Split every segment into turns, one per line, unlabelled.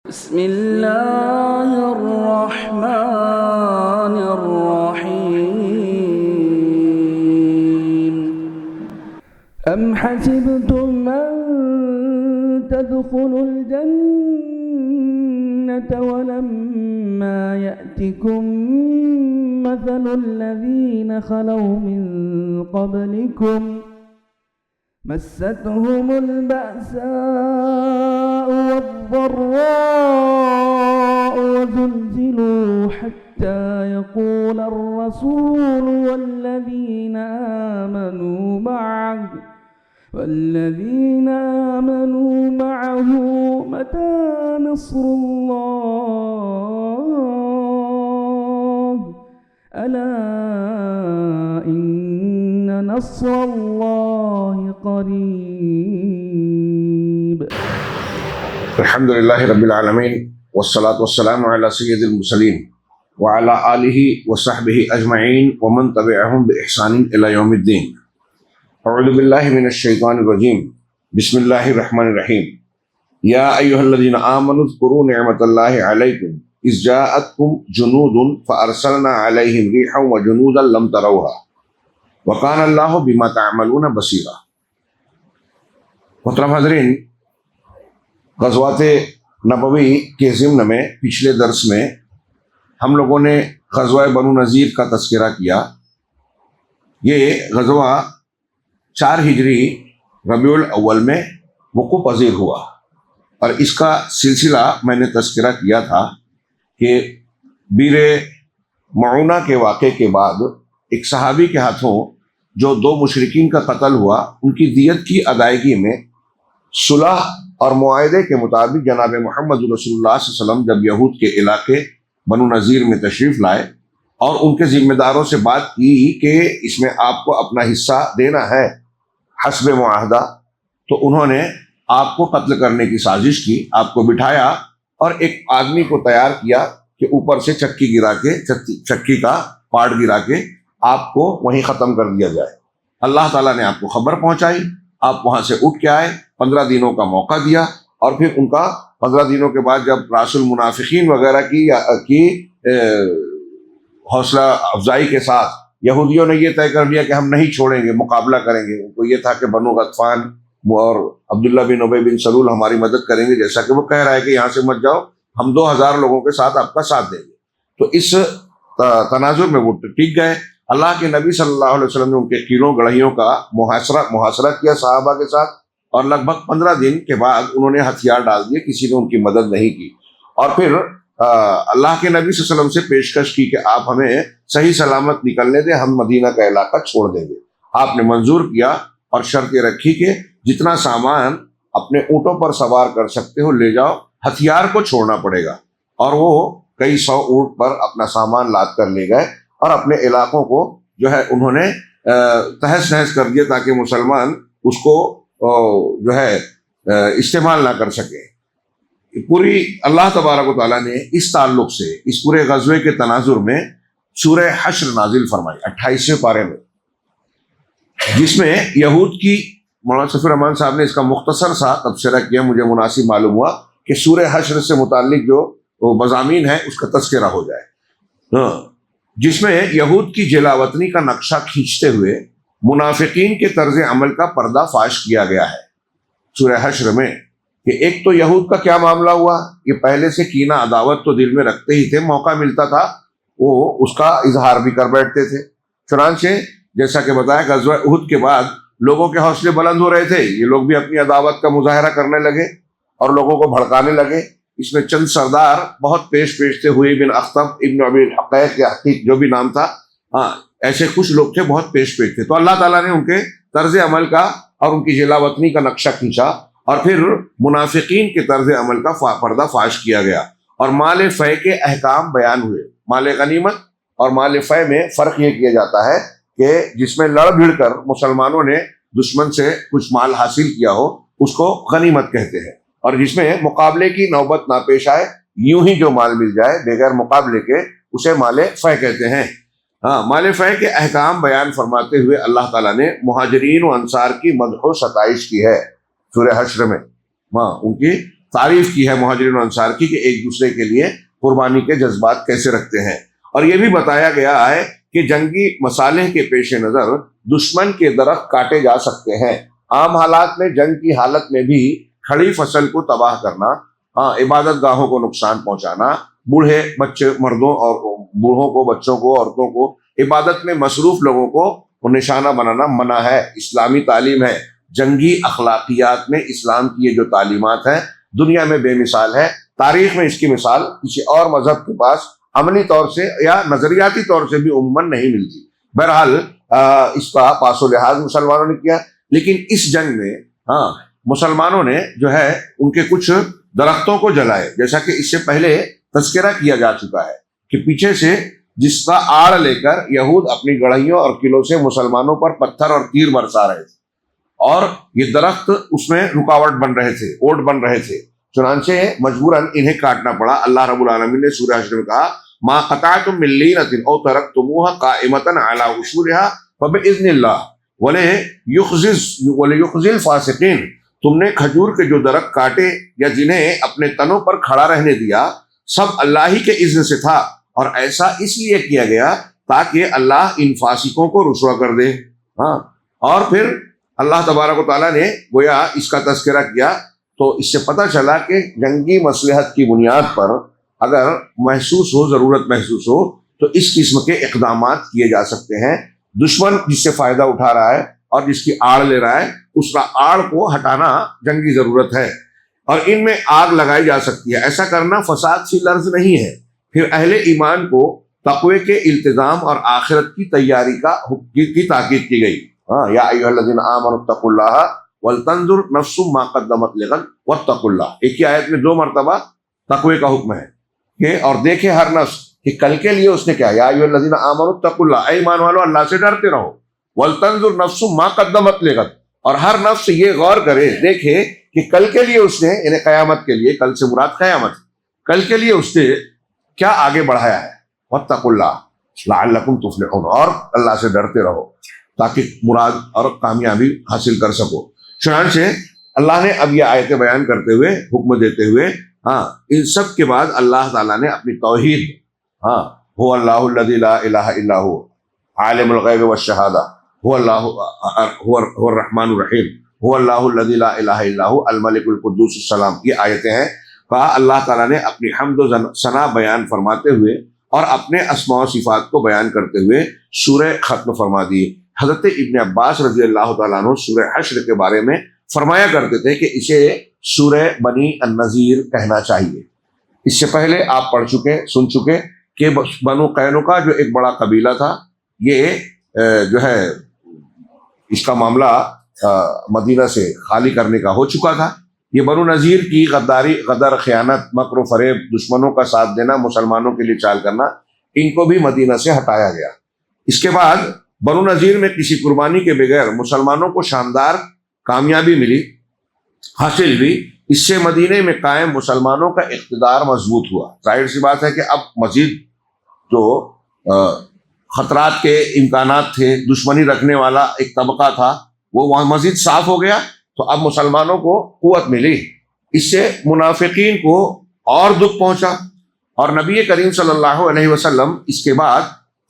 بسم اللہ الرحمن الرحیم ام حسبتم ان تدخلوا الجنة ولما يأتكم مثل الذين خلوا من قبلكم مستهم البأساء والضراء وزلزلوا حتى يقول الرسول والذين آمنوا معه متى نصر الله ألا إن نصر الله قريب.
الحمد لله رب العالمين والصلاة والسلام على سيد المرسلين وعلى آله وصحبه أجمعين ومن تبعهم بإحسان إلى يوم الدين. أعوذ بالله من الشيطان الرجيم. بسم الله الرحمن الرحيم. يا أيها الذين آمنوا اذكروا نعمة الله عليكم إذ جاءتكم جنود فأرسلنا عليهم ريحا وجنودا لم تروها وكان الله بما تعملون بصيرا. محترم حضرین، غزوات نبوی کے ضمن میں پچھلے درس میں ہم لوگوں نے غزوہ بنو نذیر کا تذکرہ کیا. یہ غزوہ 4 ہجری ربیع الاول میں وقوع پذیر ہوا، اور اس کا سلسلہ میں نے تذکرہ کیا تھا کہ بیر معونہ کے واقعے کے بعد ایک صحابی کے ہاتھوں جو 2 مشرکین کا قتل ہوا، ان کی دیت کی ادائیگی میں صلح اور معاہدے کے مطابق جناب محمد رسول اللہ صلی اللہ علیہ وسلم جب یہود کے علاقے بنو نذیر میں تشریف لائے اور ان کے ذمہ داروں سے بات کی کہ اس میں آپ کو اپنا حصہ دینا ہے حسب معاہدہ، تو انہوں نے آپ کو قتل کرنے کی سازش کی، آپ کو بٹھایا اور ایک آدمی کو تیار کیا کہ اوپر سے چکی کا پارٹ گرا کے آپ کو وہیں ختم کر دیا جائے. اللہ تعالیٰ نے آپ کو خبر پہنچائی، آپ وہاں سے اٹھ کے آئے، 15 دنوں کا موقع دیا، اور پھر ان کا 15 دنوں کے بعد جب راس المنافقین وغیرہ کی حوصلہ افزائی کے ساتھ یہودیوں نے یہ طے کر لیا کہ ہم نہیں چھوڑیں گے، مقابلہ کریں گے. ان کو یہ تھا کہ بنو غطفان اور عبداللہ بن ابی بن سلول ہماری مدد کریں گے، جیسا کہ وہ کہہ رہا ہے کہ یہاں سے مت جاؤ، ہم 2000 لوگوں کے ساتھ آپ کا ساتھ دیں گے. تو اس تناظر میں وہ ٹک گئے. اللہ کے نبی صلی اللہ علیہ وسلم نے ان کے قلعوں گڑھیوں کا محاصرہ کیا صحابہ کے ساتھ، اور لگ بھگ 15 دن کے بعد انہوں نے ہتھیار ڈال دیے، کسی نے ان کی مدد نہیں کی. اور پھر اللہ کے نبی صلی اللہ علیہ وسلم سے پیشکش کی کہ آپ ہمیں صحیح سلامت نکلنے دیں، ہم مدینہ کا علاقہ چھوڑ دیں گے. آپ نے منظور کیا اور شرط یہ رکھی کہ جتنا سامان اپنے اونٹوں پر سوار کر سکتے ہو لے جاؤ، ہتھیار کو چھوڑنا پڑے گا. اور وہ کئی 100 اونٹ پر اپنا سامان لاد کر لے گئے اور اپنے علاقوں کو جو ہے انہوں نے تہس نہس کر دیا تاکہ مسلمان اس کو جو ہے استعمال نہ کر سکے. پوری اللہ تبارک و تعالیٰ نے اس تعلق سے اس پورے غزوے کے تناظر میں سورہ حشر نازل فرمائی 28ویں پارے میں، جس میں یہود کی مولانا صفی الرحمان صاحب نے اس کا مختصر سا تبصرہ کیا. مجھے مناسب معلوم ہوا کہ سورہ حشر سے متعلق جو مضامین ہے اس کا تذکرہ ہو جائے، جس میں یہود کی جلاوطنی کا نقشہ کھینچتے ہوئے منافقین کے طرز عمل کا پردہ فاش کیا گیا ہے سورہ حشر میں. کہ ایک تو یہود کا کیا معاملہ ہوا، یہ پہلے سے کینہ عداوت تو دل میں رکھتے ہی تھے، موقع ملتا تھا وہ اس کا اظہار بھی کر بیٹھتے تھے. چنانچہ جیسا کہ بتایا غزوہ احد کے بعد لوگوں کے حوصلے بلند ہو رہے تھے، یہ لوگ بھی اپنی عداوت کا مظاہرہ کرنے لگے اور لوگوں کو بھڑکانے لگے. اس میں چند سردار بہت پیش تھے، ہوئی بن اخطب ابن ابی الحقیق یا حقیق جو بھی نام تھا، ایسے کچھ لوگ تھے بہت پیش تھے. تو اللہ تعالیٰ نے ان کے طرز عمل کا اور ان کی جلاوطنی کا نقشہ کھینچا، اور پھر منافقین کے طرز عمل کا پردہ فاش کیا گیا، اور مال فے کے احکام بیان ہوئے. مال غنیمت اور مال فے میں فرق یہ کیا جاتا ہے کہ جس میں لڑ بھڑ کر مسلمانوں نے دشمن سے کچھ مال حاصل کیا ہو اس کو غنیمت کہتے ہیں، اور جس میں مقابلے کی نوبت نہ پیش آئے، یوں ہی جو مال مل جائے بغیر مقابلے کے، اسے مال فے کہتے ہیں. مال فے کے احکام بیان فرماتے ہوئے اللہ تعالیٰ نے مہاجرین و انصار کی مدح و ستائش کی ہے سورہ حشر میں. ان کی تعریف کی ہے مہاجرین و انصار کی کہ ایک دوسرے کے لیے قربانی کے جذبات کیسے رکھتے ہیں. اور یہ بھی بتایا گیا ہے کہ جنگی مصالح کے پیش نظر دشمن کے درخت کاٹے جا سکتے ہیں. عام حالات میں جنگ کی حالت میں بھی کھڑی فصل کو تباہ کرنا، عبادت گاہوں کو نقصان پہنچانا، بوڑھے بچے مردوں اور بوڑھوں کو، بچوں کو، عورتوں کو، عبادت میں مصروف لوگوں کو نشانہ بنانا منع ہے. اسلامی تعلیم ہے. جنگی اخلاقیات میں اسلام کی یہ جو تعلیمات ہیں دنیا میں بے مثال ہے. تاریخ میں اس کی مثال کسی اور مذہب کے پاس عملی طور سے یا نظریاتی طور سے بھی عموماً نہیں ملتی. بہرحال اس کا پاس و لحاظ مسلمانوں نے کیا، لیکن اس جنگ میں مسلمانوں نے جو ہے ان کے کچھ درختوں کو جلائے، جیسا کہ اس سے پہلے تذکرہ کیا جا چکا ہے کہ پیچھے سے جس کا آڑ لے کر یہود اپنی گڑھیوں اور قلعوں سے مسلمانوں پر پتھر اور تیر برسا رہے تھے، اور یہ درخت اس میں رکاوٹ بن رہے تھے، اوٹ بن رہے تھے. چنانچہ مجبوراً انہیں کاٹنا پڑا. اللہ رب العالمین نے سورہ حشر میں کہا ما قطعتم من لینۃ او ترکتموها قائمۃ علی اصولها فباذن اللہ ولیخزی الفاسقین. تم نے کھجور کے جو درخت کاٹے یا جنہیں اپنے تنوں پر کھڑا رہنے دیا، سب اللہ ہی کے اذن سے تھا، اور ایسا اس لیے کیا گیا تاکہ اللہ ان فاسقوں کو رسوا کر دے. اور پھر اللہ تبارک و تعالیٰ نے گویا اس کا تذکرہ کیا، تو اس سے پتہ چلا کہ جنگی مصلحت کی بنیاد پر اگر محسوس ہو، ضرورت محسوس ہو، تو اس قسم کے اقدامات کیے جا سکتے ہیں. دشمن جس سے فائدہ اٹھا رہا ہے اور جس کی آڑ لے رہا ہے، اس کا آڑ کو ہٹانا جنگی ضرورت ہے، اور ان میں آگ لگائی جا سکتی ہے. ایسا کرنا فساد سی لرز نہیں ہے. پھر اہل ایمان کو تقوی کے التزام اور آخرت کی تیاری کی تاکید کی گئی. یا ایھا الذین آمنوا اتقوا اللہ ولتنظر نفس ما قدمت لغد واتقوا اللہ. ایک ہی آیت میں 2 مرتبہ تقوی کا حکم ہے کہ اور دیکھے ہر نفس کہ کل کے لیے اس نے کیا. یا ایھا الذین آمنوا اتقوا اللہ، اے ایمان والو اللہ سے ڈرتے رہو. ولتنظر نفس ما قدمت لغد، اور ہر نفس یہ غور کرے، دیکھے کہ کل کے لیے اس نے، یعنی قیامت کے لیے، کل سے مراد قیامت، کل کے لیے اس نے کیا آگے بڑھایا ہے. واتقوا اللہ لعلکم تفلحون، اور اللہ سے ڈرتے رہو تاکہ مراد اور کامیابی حاصل کر سکو. چنانچہ اللہ نے اب یہ آیتیں بیان کرتے ہوئے، حکم دیتے ہوئے، ان سب کے بعد اللہ تعالیٰ نے اپنی توحید، هو اللہ الذی لا الہ الا هو عالم الغیب والشہادہ، هو الرحمن الرحیم، هو اللہ الذی لا الہ الا هو الملک القدوس السلام. یہ آیتیں ہیں. کہا اللہ تعالیٰ نے اپنی حمد و ثنا بیان فرماتے ہوئے اور اپنے اسماء و صفات کو بیان کرتے ہوئے سورہ ختم فرما دی. حضرت ابن عباس رضی اللہ تعالیٰ عنہ سورہ حشر کے بارے میں فرمایا کرتے تھے کہ اسے سورہ بنی النذیر کہنا چاہیے. اس سے پہلے آپ پڑھ چکے، سن چکے کہ بنو قینقاع جو ایک بڑا قبیلہ تھا، یہ جو ہے اس کا معاملہ مدینہ سے خالی کرنے کا ہو چکا تھا. یہ بنو نذیر کی غداری، غدر، خیانت، مکر و فریب، دشمنوں کا ساتھ دینا، مسلمانوں کے لیے چال کرنا، ان کو بھی مدینہ سے ہٹایا گیا. اس کے بعد بنو نذیر میں کسی قربانی کے بغیر مسلمانوں کو شاندار کامیابی ملی، حاصل ہوئی. اس سے مدینہ میں قائم مسلمانوں کا اقتدار مضبوط ہوا. ظاہر سی بات ہے کہ اب مزید جو خطرات کے امکانات تھے، دشمنی رکھنے والا ایک طبقہ تھا، وہ وہاں مزید صاف ہو گیا، تو اب مسلمانوں کو قوت ملی. اس سے منافقین کو اور دکھ پہنچا، اور نبی کریم صلی اللہ علیہ وسلم اس کے بعد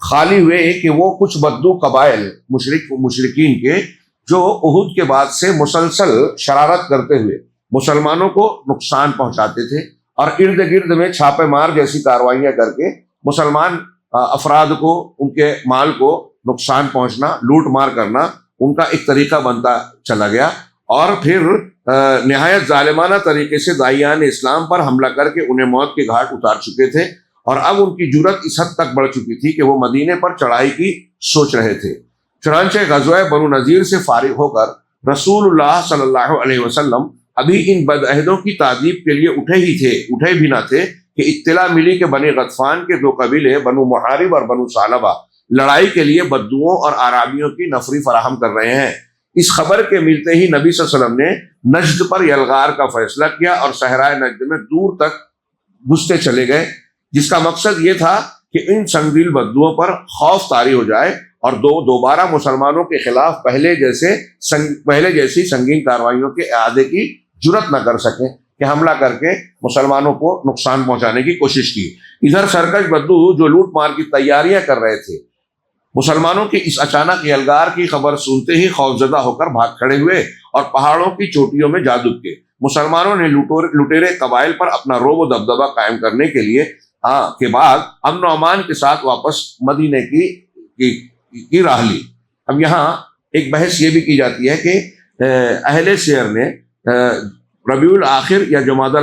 خالی ہوئے کہ وہ کچھ بدو قبائل مشرکین کے جو احد کے بعد سے مسلسل شرارت کرتے ہوئے مسلمانوں کو نقصان پہنچاتے تھے، اور ارد گرد میں چھاپے مار جیسی کارروائیاں کر کے مسلمان افراد کو، ان کے مال کو نقصان پہنچنا، لوٹ مار کرنا ان کا ایک طریقہ بنتا چلا گیا. اور پھر نہایت ظالمانہ طریقے سے داعیان اسلام پر حملہ کر کے انہیں موت کے گھاٹ اتار چکے تھے، اور اب ان کی جرت اس حد تک بڑھ چکی تھی کہ وہ مدینے پر چڑھائی کی سوچ رہے تھے. چنانچہ غزوہ بنو نذیر سے فارغ ہو کر رسول اللہ صلی اللہ علیہ وسلم ابھی ان بدعہدوں کی تعذیب کے لیے اٹھے بھی نہ تھے کہ اطلاع ملی کہ بنی غطفان کے 2 قبیلے بنو محارب اور بنو ثعلبہ لڑائی کے لیے بدوؤں اور آرابیوں کی نفری فراہم کر رہے ہیں. اس خبر کے ملتے ہی نبی صلی اللہ علیہ وسلم نے نجد پر یلغار کا فیصلہ کیا اور صحرائے نجد میں دور تک گھستے چلے گئے، جس کا مقصد یہ تھا کہ ان سنگدل بدوؤں پر خوف طاری ہو جائے اور دوبارہ مسلمانوں کے خلاف پہلے جیسی سنگین کارروائیوں کے اعادے کی جرت نہ کر سکیں. کہ حملہ کر کے مسلمانوں کو نقصان پہنچانے کی کوشش کی۔ ادھر سرکش بدو جو لوٹ مار کی تیاریاں کر رہے تھے، مسلمانوں کی اس اچانک یلغار کی خبر سنتے ہی خوفزدہ ہو کر بھاگ کھڑے ہوئے اور پہاڑوں کی چوٹیوں میں جا دبکے۔ مسلمانوں نے لٹیرے قبائل پر اپنا رعب و دبدبہ قائم کرنے کے لیے کے بعد امن و امان کے ساتھ واپس مدینے کی راہ لی۔ اب یہاں ایک بحث یہ بھی کی جاتی ہے کہ اہل سیر نے ربیع الآخر یا جمادی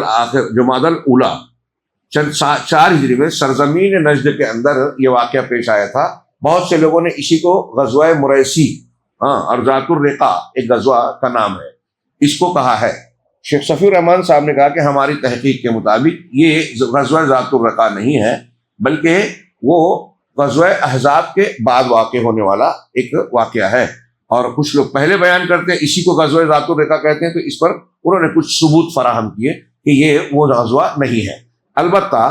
الاولیٰ 4 ہجری میں سرزمین نجد کے اندر یہ واقعہ پیش آیا تھا۔ بہت سے لوگوں نے اسی کو غزوہ مریسی اور ذات الرقا ایک غزوہ کا نام ہے، اس کو کہا ہے۔ شیخ صفی الرحمان صاحب نے کہا کہ ہماری تحقیق کے مطابق یہ غزوہ ذات الرقا نہیں ہے، بلکہ وہ غزوہ احزاب کے بعد واقع ہونے والا ایک واقعہ ہے، اور کچھ لوگ پہلے بیان کرتے ہیں اسی کو غزوہ ذات الرقا کہتے ہیں، تو اس پر انہوں نے کچھ ثبوت فراہم کیے کہ یہ وہ غزوہ نہیں ہے۔ البتہ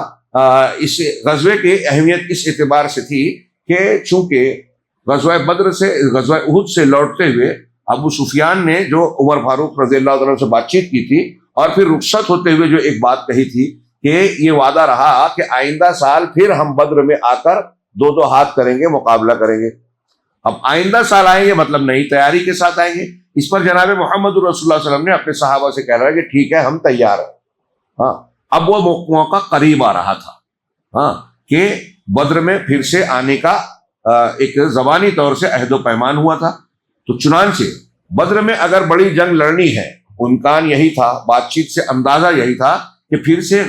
اس غزوے کی اہمیت اس اعتبار سے تھی کہ چونکہ غزوہ بدر سے غزوہ احد سے لوٹتے ہوئے ابو سفیان نے جو عمر فاروق رضی اللہ عنہ سے بات چیت کی تھی، اور پھر رخصت ہوتے ہوئے جو ایک بات کہی تھی کہ یہ وعدہ رہا کہ آئندہ سال پھر ہم بدر میں آ کر 2 ہاتھ کریں گے، مقابلہ کریں گے۔ اب آئندہ سال آئیں گے مطلب نئی تیاری کے ساتھ آئیں گے۔ اس پر جناب محمد رسول اللہ صلی اللہ علیہ وسلم نے اپنے صحابہ سے کہہ رہا ہے کہ ٹھیک ہے ہم تیار ہیں۔ اب وہ موقع قریب آ رہا تھا کہ بدر میں پھر سے آنے کا ایک زبانی طور سے عہد و پیمان ہوا تھا۔ تو چنانچہ بدر میں اگر بڑی جنگ لڑنی ہے، امکان یہی تھا، بات چیت سے اندازہ یہی تھا کہ پھر سے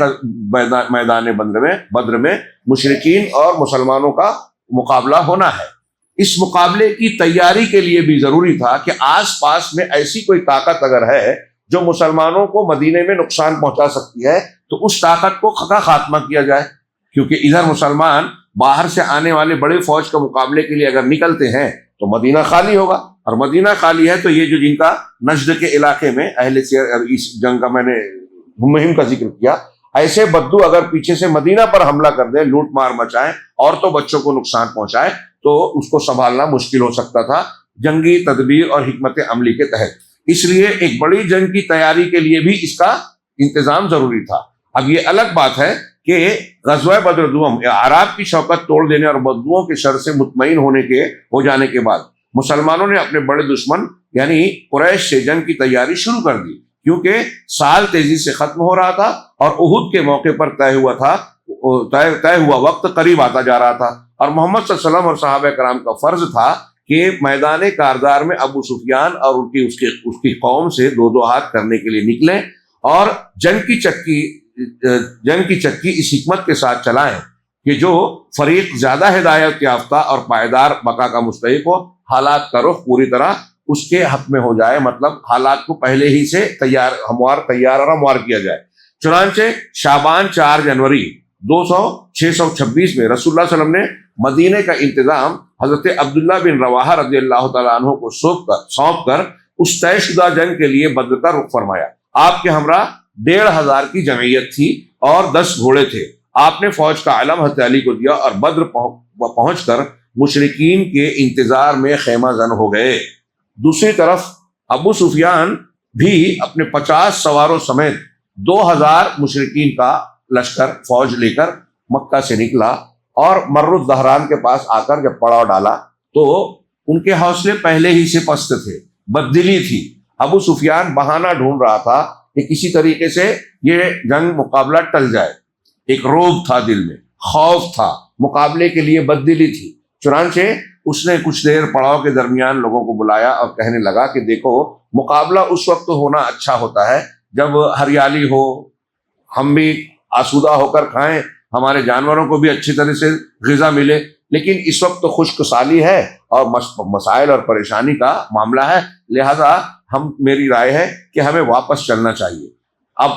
میدان بدر میں مشرکین اور مسلمانوں کا مقابلہ ہونا ہے۔ اس مقابلے کی تیاری کے لیے بھی ضروری تھا کہ آس پاس میں ایسی کوئی طاقت اگر ہے جو مسلمانوں کو مدینے میں نقصان پہنچا سکتی ہے تو اس طاقت کو خاتمہ کیا جائے، کیونکہ ادھر مسلمان باہر سے آنے والے بڑے فوج کے مقابلے کے لیے اگر نکلتے ہیں تو مدینہ خالی ہوگا، اور مدینہ خالی ہے تو یہ جو جن کا نجد کے علاقے میں اہل سیر اس جنگ کا میں نے مہم کا ذکر کیا، ایسے بدو اگر پیچھے سے مدینہ پر حملہ کر دیں، لوٹ مار مچائیں، عورتوں بچوں کو نقصان پہنچائے، تو اس کو سنبھالنا مشکل ہو سکتا تھا جنگی تدبیر اور حکمت عملی کے تحت۔ اس لیے ایک بڑی جنگ کی تیاری کے لیے بھی اس کا انتظام ضروری تھا۔ اب یہ الگ بات ہے کہ غزوہ بدر دوم اعراب کی شوکت توڑ دینے اور بدوؤں کے شر سے مطمئن ہو جانے کے بعد مسلمانوں نے اپنے بڑے دشمن یعنی قریش سے جنگ کی تیاری شروع کر دی، کیونکہ سال تیزی سے ختم ہو رہا تھا اور احد کے موقع پر طے ہوا وقت قریب آتا جا رہا تھا، اور محمد صلی اللہ علیہ وسلم اور صحابہ کرام کا فرض تھا کہ میدان کاردار میں ابو سفیان اور اس کی قوم سے 2 ہاتھ کرنے کے لیے نکلیں اور جنگ کی چکی اس حکمت کے ساتھ چلائیں کہ جو فریق زیادہ ہدایت یافتہ اور پائیدار بقا کا مستحق ہو، حالات کا رخ پوری طرح اس کے حق میں ہو جائے، مطلب حالات کو پہلے ہی سے تیار اور ہموار کیا جائے۔ چنانچہ شعبان 4 جنوری 626 میں رسول اللہ صلی اللہ علیہ وسلم نے مدینے کا انتظام حضرت عبداللہ بن رواحہ رضی اللہ تعالیٰ عنہ کو سونپ کر اس طے شدہ جنگ کے لیے بدر کا رخ فرمایا۔ آپ کے ہمراہ 1500 کی جمعیت تھی اور 10 گھوڑے تھے۔ آپ نے فوج کا علم حضرت علی کو دیا اور بدر پہنچ کر مشرکین کے انتظار میں خیمہ زن ہو گئے۔ دوسری طرف ابو سفیان بھی اپنے 50 سواروں سمیت 2000 مشرکین کا لشکر فوج لے کر مکہ سے نکلا، اور مر الدہران کے پاس آ کر جب پڑاؤ ڈالا تو ان کے حوصلے پہلے ہی سے پست تھے، بددلی تھی۔ ابو سفیان بہانہ ڈھونڈ رہا تھا کہ کسی طریقے سے یہ جنگ مقابلہ ٹل جائے۔ ایک روب تھا دل میں، خوف تھا، مقابلے کے لیے بددلی تھی۔ چنانچہ اس نے کچھ دیر پڑاؤ کے درمیان لوگوں کو بلایا اور کہنے لگا کہ دیکھو، مقابلہ اس وقت ہونا اچھا ہوتا ہے جب ہریالی ہو، ہم بھی آسودہ ہو کر کھائیں، ہمارے جانوروں کو بھی اچھی طرح سے غذا ملے، لیکن اس وقت تو خشک سالی ہے اور مسائل اور پریشانی کا معاملہ ہے، لہذا میری رائے ہے کہ ہمیں واپس چلنا چاہیے۔ اب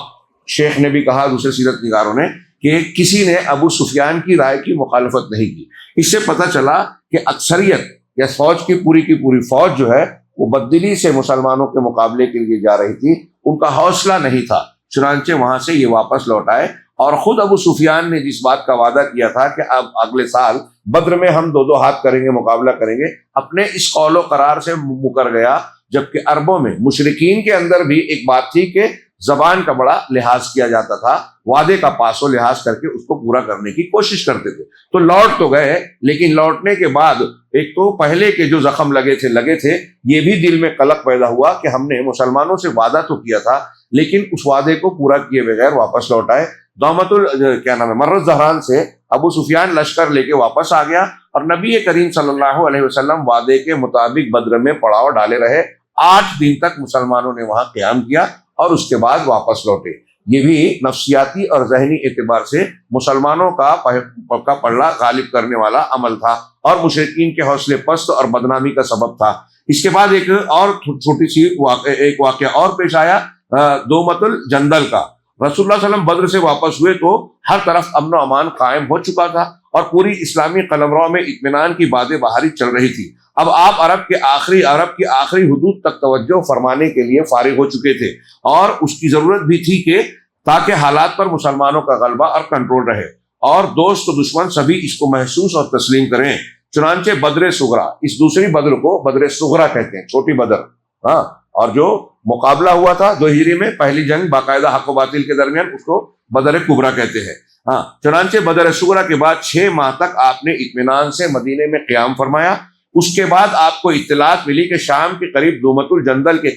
شیخ نے بھی کہا، دوسرے سیرت نگاروں نے، کہ کسی نے ابو سفیان کی رائے کی مخالفت نہیں کی۔ اس سے پتہ چلا کہ اکثریت یا فوج کی پوری فوج جو ہے وہ بددلی سے مسلمانوں کے مقابلے کے لیے جا رہی تھی، ان کا حوصلہ نہیں تھا، چنانچہ وہاں سے یہ واپس لوٹ آئے۔ اور خود ابو سفیان نے جس بات کا وعدہ کیا تھا کہ اب اگلے سال بدر میں ہم 2 ہاتھ کریں گے، مقابلہ کریں گے، اپنے اس قول و قرار سے مکر گیا، جبکہ عربوں میں مشرکین کے اندر بھی ایک بات تھی کہ زبان کا بڑا لحاظ کیا جاتا تھا، وعدے کا پاس و لحاظ کر کے اس کو پورا کرنے کی کوشش کرتے تھے۔ تو لوٹ تو گئے، لیکن لوٹنے کے بعد ایک تو پہلے کے جو زخم لگے تھے یہ بھی دل میں قلق پیدا ہوا کہ ہم نے مسلمانوں سے وعدہ تو کیا تھا لیکن اس وعدے کو پورا کیے بغیر واپس لوٹ آئے۔ مرت زہران سے ابو سفیان لشکر لے کے واپس آ گیا اور نبی کریم صلی اللہ علیہ وسلم وعدے کے مطابق بدر میں پڑاؤ ڈالے رہے۔ 8 دن تک مسلمانوں نے وہاں قیام کیا اور اس کے بعد واپس لوٹے۔ یہ بھی نفسیاتی اور ذہنی اعتبار سے مسلمانوں کا پلڑا غالب کرنے والا عمل تھا اور مشرکین کے حوصلے پست اور بدنامی کا سبب تھا۔ اس کے بعد ایک اور چھوٹی سی واقعہ اور پیش آیا، دومت الجندل کا۔ رسول اللہ صلی اللہ علیہ وسلم بدر سے واپس ہوئے تو ہر طرف امن و امان قائم ہو چکا تھا اور پوری اسلامی قلمرو میں اطمینان کی بادیں بہاری چل رہی تھی۔ اب آپ عرب کی آخری حدود تک توجہ فرمانے کے لیے فارغ ہو چکے تھے اور اس کی ضرورت بھی تھی کہ تاکہ حالات پر مسلمانوں کا غلبہ اور کنٹرول رہے اور دوست و دشمن سبھی اس کو محسوس اور تسلیم کریں۔ چنانچہ بدر صغرا، اس دوسری بدر کو بدر صغرا کہتے ہیں، چھوٹی بدر، اور جو مقابلہ ہوا تھا 2 ہجری میں، پہلی جنگ باقاعدہ حق و باطل کے درمیان، اس کو بدر کبریٰ کہتے ہیں۔ چنانچہ بدر صغرا کے بعد 6 ماہ تک آپ نے اطمینان سے مدینے میں قیام فرمایا۔ اس کے بعد آپ کو اطلاعات ملی کہ شام کے قریب دومت الجندل کے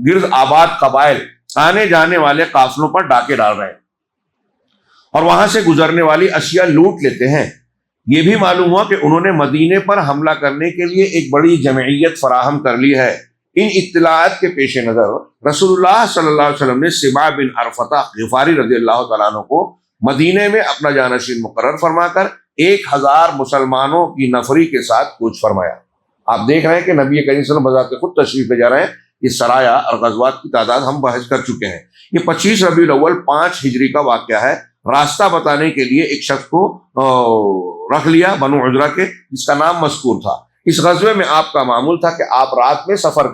گرد آباد قبائل آنے جانے والے قافلوں پر ڈاکے ڈال رہے ہیں اور وہاں سے گزرنے والی اشیاء لوٹ لیتے ہیں۔ یہ بھی معلوم ہوا کہ انہوں نے مدینے پر حملہ کرنے کے لیے ایک بڑی جمعیت فراہم کر لی ہے۔ ان اطلاعات کے پیش نظر رسول اللہ صلی اللہ علیہ وسلم نے سبا بن عرفہ غفاری رضی اللہ تعالیٰ عنہ کو مدینے میں اپنا جانشین مقرر فرما کر 1000 مسلمانوں کی نفری کے ساتھ کوچ فرمایا۔ آپ دیکھ رہے ہیں کہ نبی کریم صلی اللہ علیہ وسلم بذات خود تشریف لے جا رہے ہیں۔ اس سرایا اور غزوات کی تعداد ہم بحث کر چکے ہیں۔ یہ 25 ربیع الاول 5 ہجری کا واقعہ ہے۔ راستہ بتانے کے لیے ایک شخص کو رکھ لیا بنو عذرہ کے، جس کا نام مذکور تھا۔ اس غزوے میں آپ کا معمول تھا کہ آپ رات میں سفر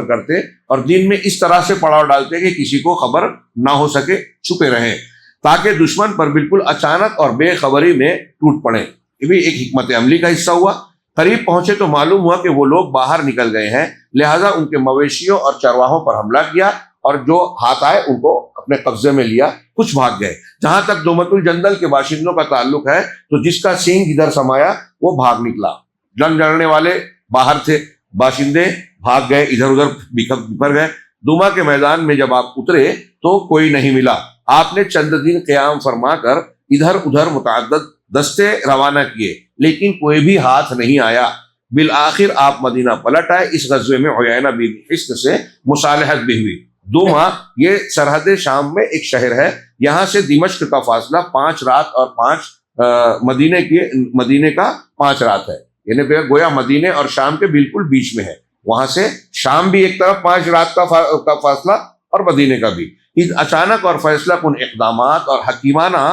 کرتے اور دن میں اس طرح سے پڑاؤ ڈالتے کہ کسی کو خبر نہ ہو سکے، چھپے رہیں تاکہ دشمن پر بالکل اچانک اور بے خبری میں ٹوٹ پڑے۔ یہ بھی ایک حکمت عملی کا حصہ ہوا۔ قریب پہنچے تو معلوم ہوا کہ وہ لوگ باہر نکل گئے ہیں، لہٰذا ان کے مویشیوں اور چرواہوں پر حملہ کیا اور جو ہاتھ آئے ان کو اپنے قبضے میں لیا، کچھ بھاگ گئے۔ جہاں تک دومت الجندل کے باشندوں کا تعلق ہے تو جس کا سینگ ادھر سمایا وہ بھاگ نکلا۔ جنگ لڑنے والے باہر تھے، باشندے بھاگ گئے، ادھر ادھر بکھر گئے۔ دوما کے میدان میں جب آپ اترے تو کوئی نہیں ملا۔ آپ نے چند دن قیام فرما کر ادھر ادھر متعدد دستے روانہ کیے لیکن کوئی بھی ہاتھ نہیں آیا۔ بالآخر آپ مدینہ پلٹ آئے۔ اس غزوے میں عیینہ بن حصن سے مصالحت بھی ہوئی۔ دوما یہ سرحد شام میں ایک شہر ہے، یہاں سے دمشق کا فاصلہ 5 رات اور 5 مدینے کا 5 رات ہے، یعنی گویا مدینے اور شام کے بالکل بیچ میں ہے۔ وہاں سے شام بھی ایک طرف 5 رات کا فاصلہ اور مدینے کا بھی۔ اس اچانک اور فیصلہ کن اقدامات اور حکیمانہ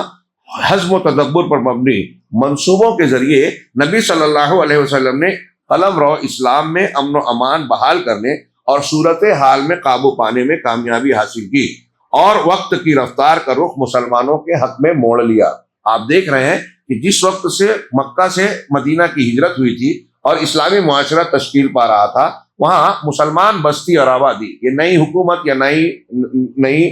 حزم و تدبر پر مبنی منصوبوں کے ذریعے نبی صلی اللہ علیہ وسلم نے قلمرو اسلام میں امن و امان بحال کرنے اور صورتحال میں قابو پانے میں کامیابی حاصل کی اور وقت کی رفتار کا رخ مسلمانوں کے حق میں موڑ لیا۔ آپ دیکھ رہے ہیں کہ جس وقت سے مکہ سے مدینہ کی ہجرت ہوئی تھی اور اسلامی معاشرہ تشکیل پا رہا تھا، وہاں مسلمان بستی اور آبادی، یہ نئی حکومت یا نئی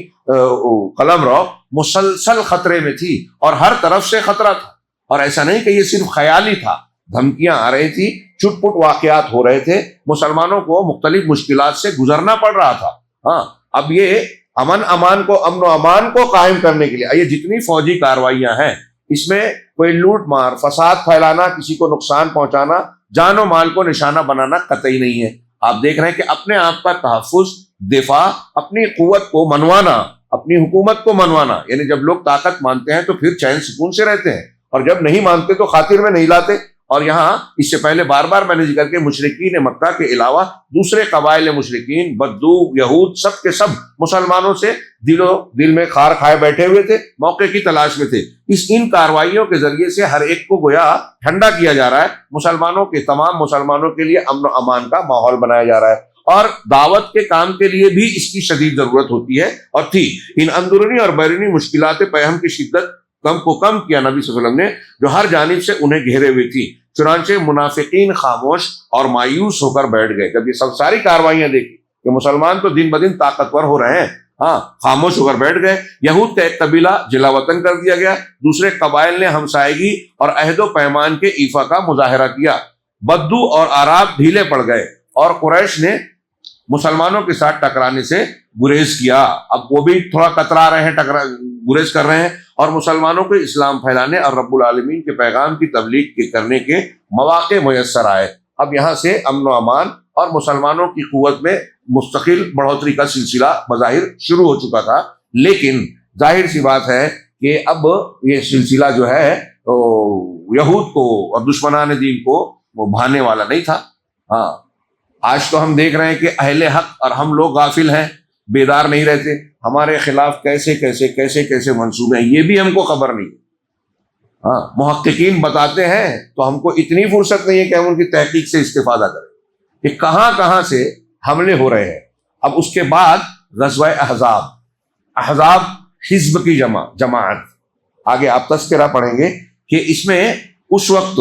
قلمرو مسلسل خطرے میں تھی اور ہر طرف سے خطرہ تھا۔ اور ایسا نہیں کہ یہ صرف خیالی تھا، دھمکیاں آ رہی تھی، چھٹ پٹ واقعات ہو رہے تھے، مسلمانوں کو مختلف مشکلات سے گزرنا پڑ رہا تھا۔ اب یہ امن و امان کو قائم کرنے کے لیے یہ جتنی فوجی کارروائیاں ہیں، اس میں کوئی لوٹ مار، فساد پھیلانا، کسی کو نقصان پہنچانا، جان و مال کو نشانہ بنانا قطعی نہیں ہے۔ آپ دیکھ رہے ہیں کہ اپنے آپ کا تحفظ، دفاع، اپنی قوت کو منوانا، اپنی حکومت کو منوانا، یعنی جب لوگ طاقت مانتے ہیں تو پھر چین سکون سے رہتے ہیں اور جب نہیں مانتے تو خاطر میں نہیں لاتے۔ اور یہاں اس سے پہلے بار بار میں نے ذکر کہ مشرکین مکہ کے علاوہ دوسرے قبائل مشرکین، بدو، یہود، سب کے سب مسلمانوں سے دل میں خار کھائے بیٹھے ہوئے تھے، موقع کی تلاش میں تھے۔ ان کارروائیوں کے ذریعے سے ہر ایک کو گویا ٹھنڈا کیا جا رہا ہے، تمام مسلمانوں کے لیے امن و امان کا ماحول بنایا جا رہا ہے اور دعوت کے کام کے لیے بھی اس کی شدید ضرورت ہوتی ہے اور تھی۔ ان اندرونی اور بیرونی مشکلات پیہم کی شدت کم کیا نبی صلی اللہ علیہ وسلم نے، جو ہر جانب سے انہیں گھیرے ہوئی تھی۔ چنانچہ منافقین خاموش اور مایوس ہو کر بیٹھ گئے۔ جب یہ سب ساری کارروائیاں دیکھی کہ مسلمان تو دن بدن طاقتور ہو رہے ہیں، ہاں خاموش ہو کر بیٹھ گئے۔ یہود کا ایک قبیلہ جلا وطن کر دیا گیا، دوسرے قبائل نے ہمسائیگی اور عہد و پیمان کے ایفا کا مظاہرہ کیا، بدو اور آراب ڈھیلے پڑ گئے اور قریش نے مسلمانوں کے ساتھ ٹکرانے سے گریز کیا۔ اب وہ بھی تھوڑا کترا رہے ہیں، گریز کر رہے ہیں، اور مسلمانوں کو اسلام پھیلانے اور رب العالمین کے پیغام کی تبلیغ کرنے کے مواقع میسر آئے۔ اب یہاں سے امن و امان اور مسلمانوں کی قوت میں مستقل بڑھوتری کا سلسلہ بظاہر شروع ہو چکا تھا، لیکن ظاہر سی بات ہے کہ اب یہ سلسلہ جو ہے یہود کو اور دشمنان دین کو وہ بھانے والا نہیں تھا۔ ہاں آج تو ہم دیکھ رہے ہیں کہ اہل حق اور ہم لوگ غافل ہیں، بیدار نہیں رہتے، ہمارے خلاف کیسے کیسے کیسے کیسے منصوبے ہیں یہ بھی ہم کو خبر نہیں۔ ہاں محققین بتاتے ہیں تو ہم کو اتنی فرصت نہیں ہے کہ ہم ان کی تحقیق سے استفادہ کریں کہ کہاں کہاں سے حملے ہو رہے ہیں۔ اب اس کے بعد غزوہ احزاب، احزاب حزب کی جماعت، آگے آپ تذکرہ پڑھیں گے کہ اس میں اس وقت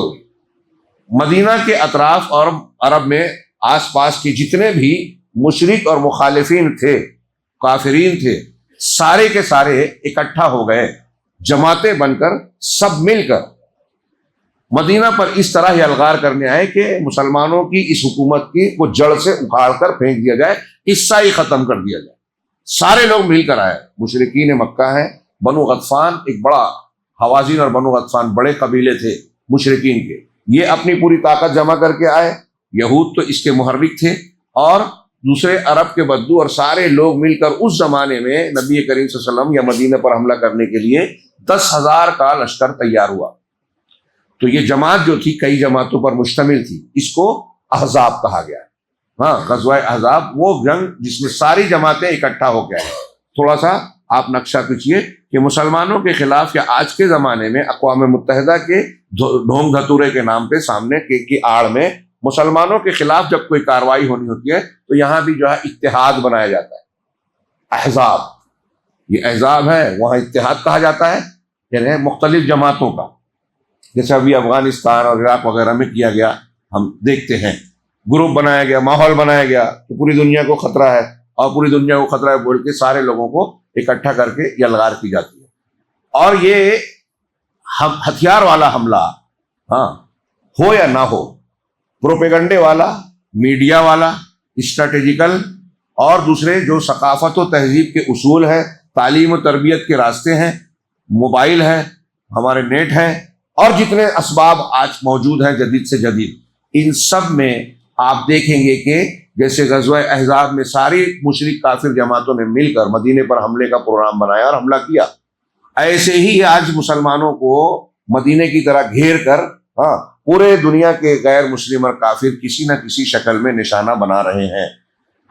مدینہ کے اطراف اور عرب میں آس پاس کے جتنے بھی مشرک اور مخالفین تھے، کافرین تھے، سارے کے سارے اکٹھا ہو گئے، جماعتیں بن کر سب مل کر مدینہ پر اس طرح ہی الغار کرنے آئے کہ مسلمانوں کی اس حکومت کی وہ جڑ سے اکھاڑ کر پھینک دیا جائے، قصہ ہی ختم کر دیا جائے۔ سارے لوگ مل کر آئے، مشرکین مکہ ہیں، بنو غطفان ایک بڑا، حوازن اور بنو غطفان بڑے قبیلے تھے مشرکین کے، یہ اپنی پوری طاقت جمع کر کے آئے، یہود تو اس کے محرک تھے، اور دوسرے عرب کے بدو، اور سارے لوگ مل کر اس زمانے میں نبی کریم صلی اللہ علیہ وسلم یا مدینہ پر حملہ کرنے کے لیے 10,000 کا لشکر تیار ہوا۔ تو یہ جماعت جو تھی کئی جماعتوں پر مشتمل تھی، اس کو احزاب کہا گیا۔ ہاں غزوہ احزاب وہ جنگ جس میں ساری جماعتیں اکٹھا ہو کے آئیں۔ تھوڑا سا آپ نقشہ کھینچیے کہ مسلمانوں کے خلاف یا آج کے زمانے میں اقوام متحدہ کے ڈھونگ دھتورے کے نام پہ سامنے کی آڑ میں مسلمانوں کے خلاف جب کوئی کارروائی ہونی ہوتی ہے تو یہاں بھی جو ہے اتحاد بنایا جاتا ہے، احزاب، یہ احزاب ہے، وہاں اتحاد کہا جاتا ہے، یعنی مختلف جماعتوں کا، جیسے ابھی افغانستان اور عراق وغیرہ میں کیا گیا، ہم دیکھتے ہیں گروپ بنایا گیا، ماحول بنایا گیا تو پوری دنیا کو خطرہ ہے، اور پوری دنیا کو خطرہ ہے بول کے سارے لوگوں کو اکٹھا کر کے یلغار کی جاتی ہے۔ اور یہ ہتھیار والا حملہ، ہاں ہو یا نہ ہو، پروپیگنڈے والا، میڈیا والا، اسٹریٹجیکل اور دوسرے جو ثقافت و تہذیب کے اصول ہیں، تعلیم و تربیت کے راستے ہیں، موبائل ہے، ہمارے نیٹ ہیں، اور جتنے اسباب آج موجود ہیں جدید سے جدید، ان سب میں آپ دیکھیں گے کہ جیسے غزوہ احزاب میں ساری مشرک کافر جماعتوں نے مل کر مدینے پر حملے کا پروگرام بنایا اور حملہ کیا، ایسے ہی آج مسلمانوں کو مدینے کی طرح گھیر کر ہاں پورے دنیا کے غیر مسلم اور کافر کسی نہ کسی شکل میں نشانہ بنا رہے ہیں۔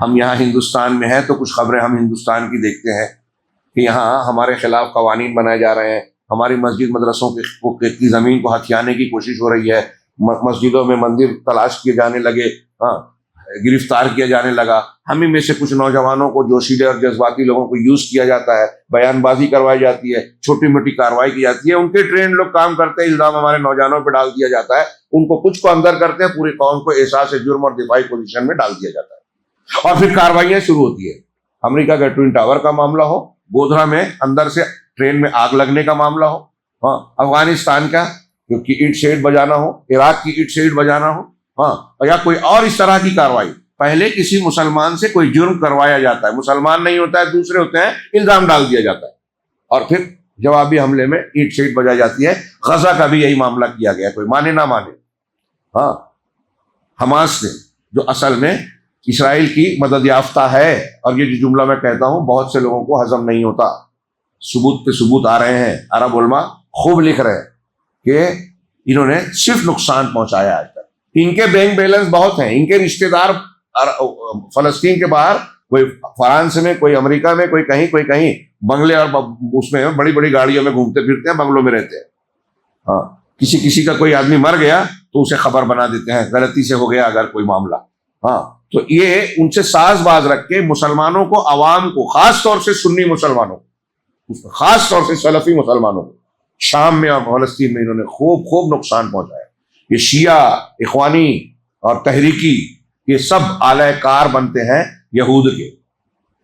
ہم یہاں ہندوستان میں ہیں تو کچھ خبریں ہم ہندوستان کی دیکھتے ہیں کہ یہاں ہمارے خلاف قوانین بنائے جا رہے ہیں، ہماری مسجد مدرسوں کی زمین کو ہتھیانے کی کوشش ہو رہی ہے، مسجدوں میں مندر تلاش کیے جانے لگے، ہاں گرفتار کیا جانے لگا، ہم ہی میں سے کچھ نوجوانوں کو جوشیلے اور جذباتی لوگوں کو یوز کیا جاتا ہے، بیان بازی کروائی جاتی ہے، چھوٹی موٹی کارروائی کی جاتی ہے، ان کے ٹرین لوگ کام کرتے ہیں، الزام ہمارے نوجوانوں پہ ڈال دیا جاتا ہے، ان کو کچھ کو اندر کرتے ہیں، پوری قوم کو احساس جرم اور دفاعی پوزیشن میں ڈال دیا جاتا ہے، اور پھر کارروائیاں شروع ہوتی ہے۔ امریکہ کے ٹوئن ٹاور کا معاملہ ہو، گودھرا میں اندر سے ٹرین میں آگ لگنے کا معاملہ ہو، ہاں افغانستان کا کیونکہ اینٹ شیڈ بجانا ہو، عراق کی اینٹ شیڈ بجانا ہو، ہاں یا کوئی اور اس طرح کی کارروائی، پہلے کسی مسلمان سے کوئی جرم کروایا جاتا ہے، مسلمان نہیں ہوتا ہے، دوسرے ہوتے ہیں، الزام ڈال دیا جاتا ہے، اور پھر جوابی حملے میں اینٹ شیڈ بجائی جاتی ہے۔ غزہ کا بھی یہی معاملہ کیا گیا، کوئی مانے نہ مانے، ہاں حماس نے جو اصل میں اسرائیل کی مدد یافتہ ہے، اور یہ جو جملہ میں کہتا ہوں بہت سے لوگوں کو ہضم نہیں ہوتا، ثبوت پہ ثبوت آ رہے ہیں، عرب علماء خوب لکھ رہے ہیں کہ انہوں نے صرف نقصان پہنچایا آج تک، ان کے بینک بیلنس بہت ہیں، ان کے رشتہ دار فلسطین کے باہر، کوئی فرانس میں، کوئی امریکہ میں، کوئی کہیں بنگلے اور اس میں بڑی بڑی گاڑیوں میں گھومتے پھرتے ہیں، بنگلوں میں رہتے ہیں، ہاں کسی کا کوئی آدمی مر گیا تو اسے خبر بنا دیتے ہیں، غلطی سے ہو گیا اگر کوئی معاملہ، ہاں تو یہ ان سے ساز باز رکھ کے مسلمانوں کو، عوام کو، خاص طور سے سنی مسلمانوں کو، خاص طور سے سلفی مسلمانوں کو شام میں اور فلسطین میں انہوں نے خوب نقصان پہنچایا۔ یہ شیعہ، اخوانی اور تحریکی یہ سب آلہ کار بنتے ہیں یہود کے،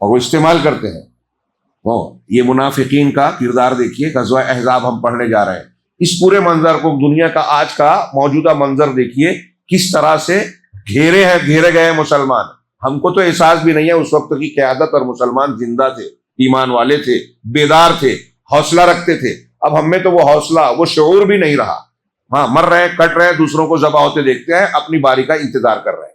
اور وہ استعمال کرتے ہیں۔ یہ منافقین کا کردار دیکھیے، غزوہ احزاب ہم پڑھنے جا رہے ہیں، اس پورے منظر کو، دنیا کا آج کا موجودہ منظر دیکھیے کس طرح سے گھیرے گئے مسلمان۔ ہم کو تو احساس بھی نہیں ہے اس وقت کی قیادت، اور مسلمان زندہ تھے، ایمان والے تھے، بیدار تھے، حوصلہ رکھتے تھے۔ اب ہم میں تو وہ حوصلہ، وہ شعور بھی نہیں رہا۔ ہاں، مر رہے ہیں، کٹ رہے ہیں، دوسروں کو ذبح ہوتے دیکھتے ہیں، اپنی باری کا انتظار کر رہے ہیں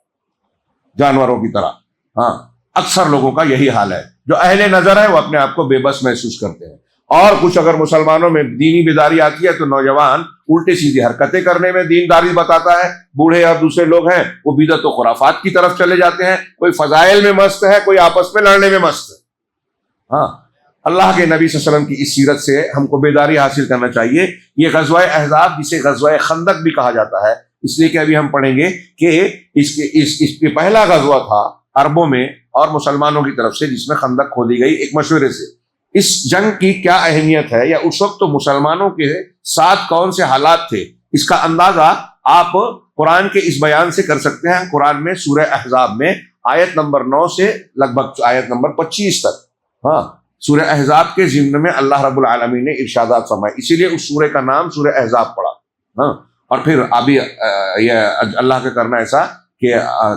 جانوروں کی طرح۔ ہاں، اکثر لوگوں کا یہی حال ہے۔ جو اہل نظر ہے وہ اپنے آپ کو بے بس محسوس کرتے ہیں، اور کچھ اگر مسلمانوں میں دینی بیداری آتی ہے تو نوجوان الٹی سیدھی حرکتیں کرنے میں دینداری بتاتا ہے، بوڑھے اور دوسرے لوگ ہیں وہ بدعت و خرافات کی طرف چلے جاتے ہیں، کوئی فضائل میں مست ہے، کوئی آپس میں لڑنے میں مست ہے۔ ہاں، اللہ کے نبی صلی اللہ علیہ وسلم کی اس سیرت سے ہم کو بیداری حاصل کرنا چاہیے۔ یہ غزوہ احزاب، جسے غزوہ خندق بھی کہا جاتا ہے، اس لیے کہ ابھی ہم پڑھیں گے کہ اس کے پہلا غزوہ تھا عربوں میں اور مسلمانوں کی طرف سے، جس میں خندق کھودی گئی ایک مشورے سے۔ اس جنگ کی کیا اہمیت ہے، یا اس وقت تو مسلمانوں کے ساتھ کون سے حالات تھے، اس کا اندازہ آپ قرآن کے اس بیان سے کر سکتے ہیں۔ قرآن میں سورہ احزاب میں آیت نمبر 9 سے لگ بھگ آیت نمبر 25 تک، ہاں، سورہ احزاب کے ضمن میں اللہ رب العالمین نے ارشادات فرمائے، اسی لیے اس سورہ کا نام سورہ احزاب پڑا۔ ہاں، اور پھر ابھی یہ اللہ کا کرنا ایسا کہ